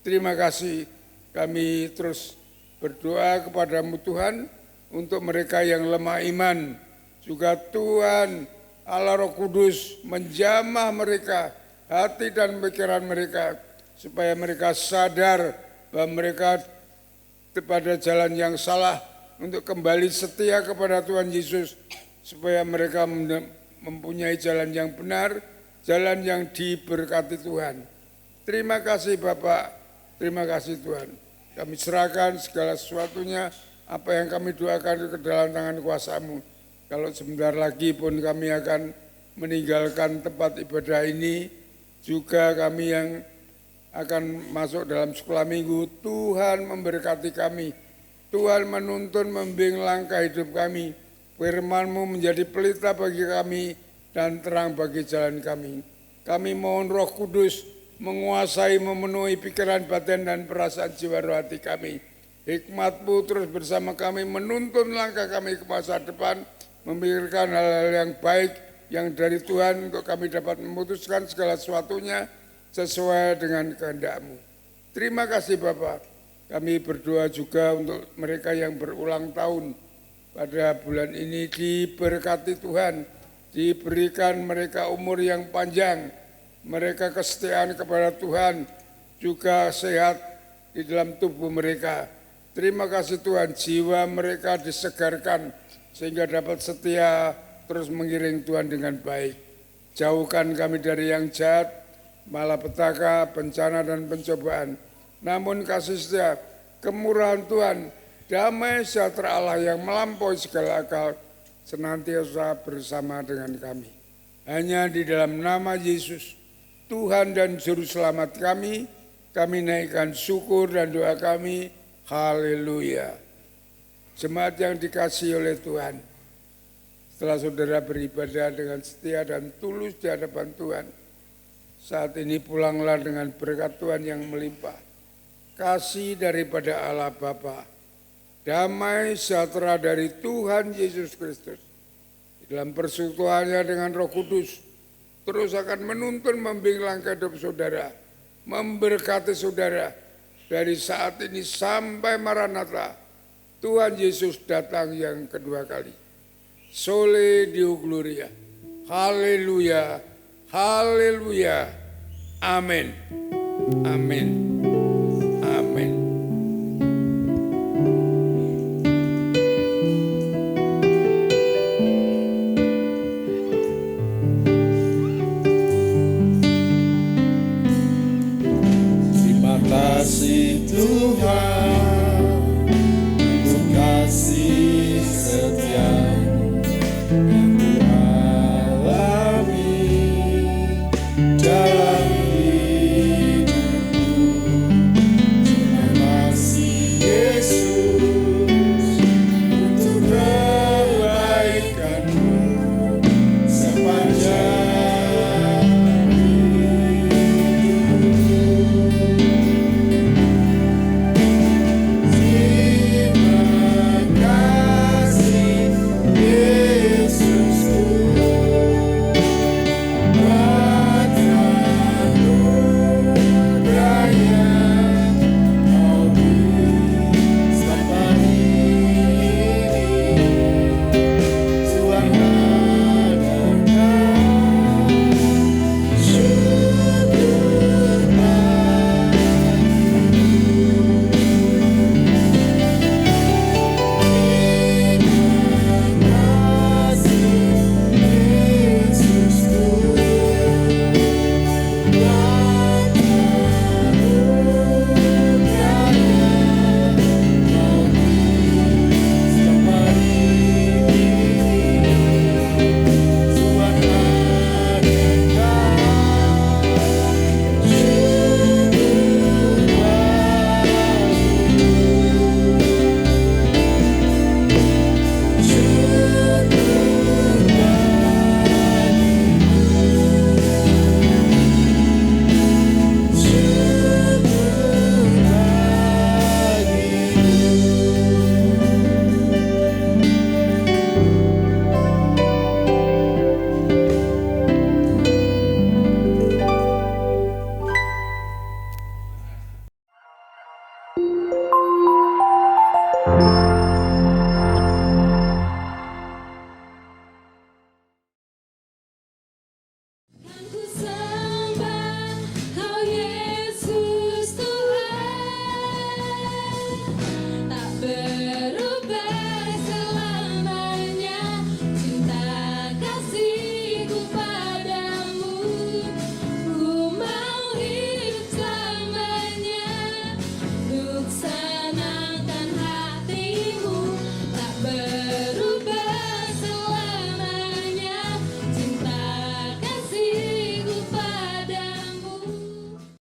Terima kasih, kami terus berdoa kepada-Mu Tuhan untuk mereka yang lemah iman. Juga Tuhan Allah Roh Kudus menjamah mereka, hati dan pikiran mereka, supaya mereka sadar bahwa mereka pada jalan yang salah, untuk kembali setia kepada Tuhan Yesus, supaya mereka mempunyai jalan yang benar, jalan yang diberkati Tuhan. Terima kasih Bapak, terima kasih Tuhan. Kami serahkan segala sesuatunya, apa yang kami doakan ke dalam tangan kuasa-Mu. Kalau sebentar lagi pun kami akan meninggalkan tempat ibadah ini, juga kami yang akan masuk dalam sekolah minggu, Tuhan memberkati kami. Tuhan menuntun membimbing langkah hidup kami. Firman-Mu menjadi pelita bagi kami dan terang bagi jalan kami. Kami mohon Roh Kudus menguasai, memenuhi pikiran, batin, dan perasaan jiwa roh hati kami. Hikmat-Mu terus bersama kami, menuntun langkah kami ke masa depan, memikirkan hal-hal yang baik yang dari Tuhan untuk kami dapat memutuskan segala sesuatunya sesuai dengan kehendak-Mu. Terima kasih Bapak. Kami berdoa juga untuk mereka yang berulang tahun pada bulan ini, diberkati Tuhan, diberikan mereka umur yang panjang, mereka kesetiaan kepada Tuhan, juga sehat di dalam tubuh mereka. Terima kasih Tuhan, jiwa mereka disegarkan sehingga dapat setia terus mengiring Tuhan dengan baik. Jauhkan kami dari yang jahat, malapetaka, bencana dan pencobaan. Namun kasih setia, kemurahan Tuhan, damai sejahtera Allah yang melampaui segala akal senantiasa bersama dengan kami. Hanya di dalam nama Yesus, Tuhan dan Juru Selamat kami naikkan syukur dan doa kami. Haleluya. Jemaat yang dikasihi oleh Tuhan, setelah saudara beribadah dengan setia dan tulus di hadapan Tuhan, saat ini pulanglah dengan berkat Tuhan yang melimpah. Kasih daripada Allah Bapa, damai sejahtera dari Tuhan Yesus Kristus, dalam persekutuannya dengan Roh Kudus, terus akan menuntun membimbing langkah hidup saudara, memberkati saudara dari saat ini sampai Maranatha, Tuhan Yesus datang yang kedua kali. Sole Deo Gloria. Haleluya. Haleluya. Amin. Amin. Amin. Terima kasih Tuhan.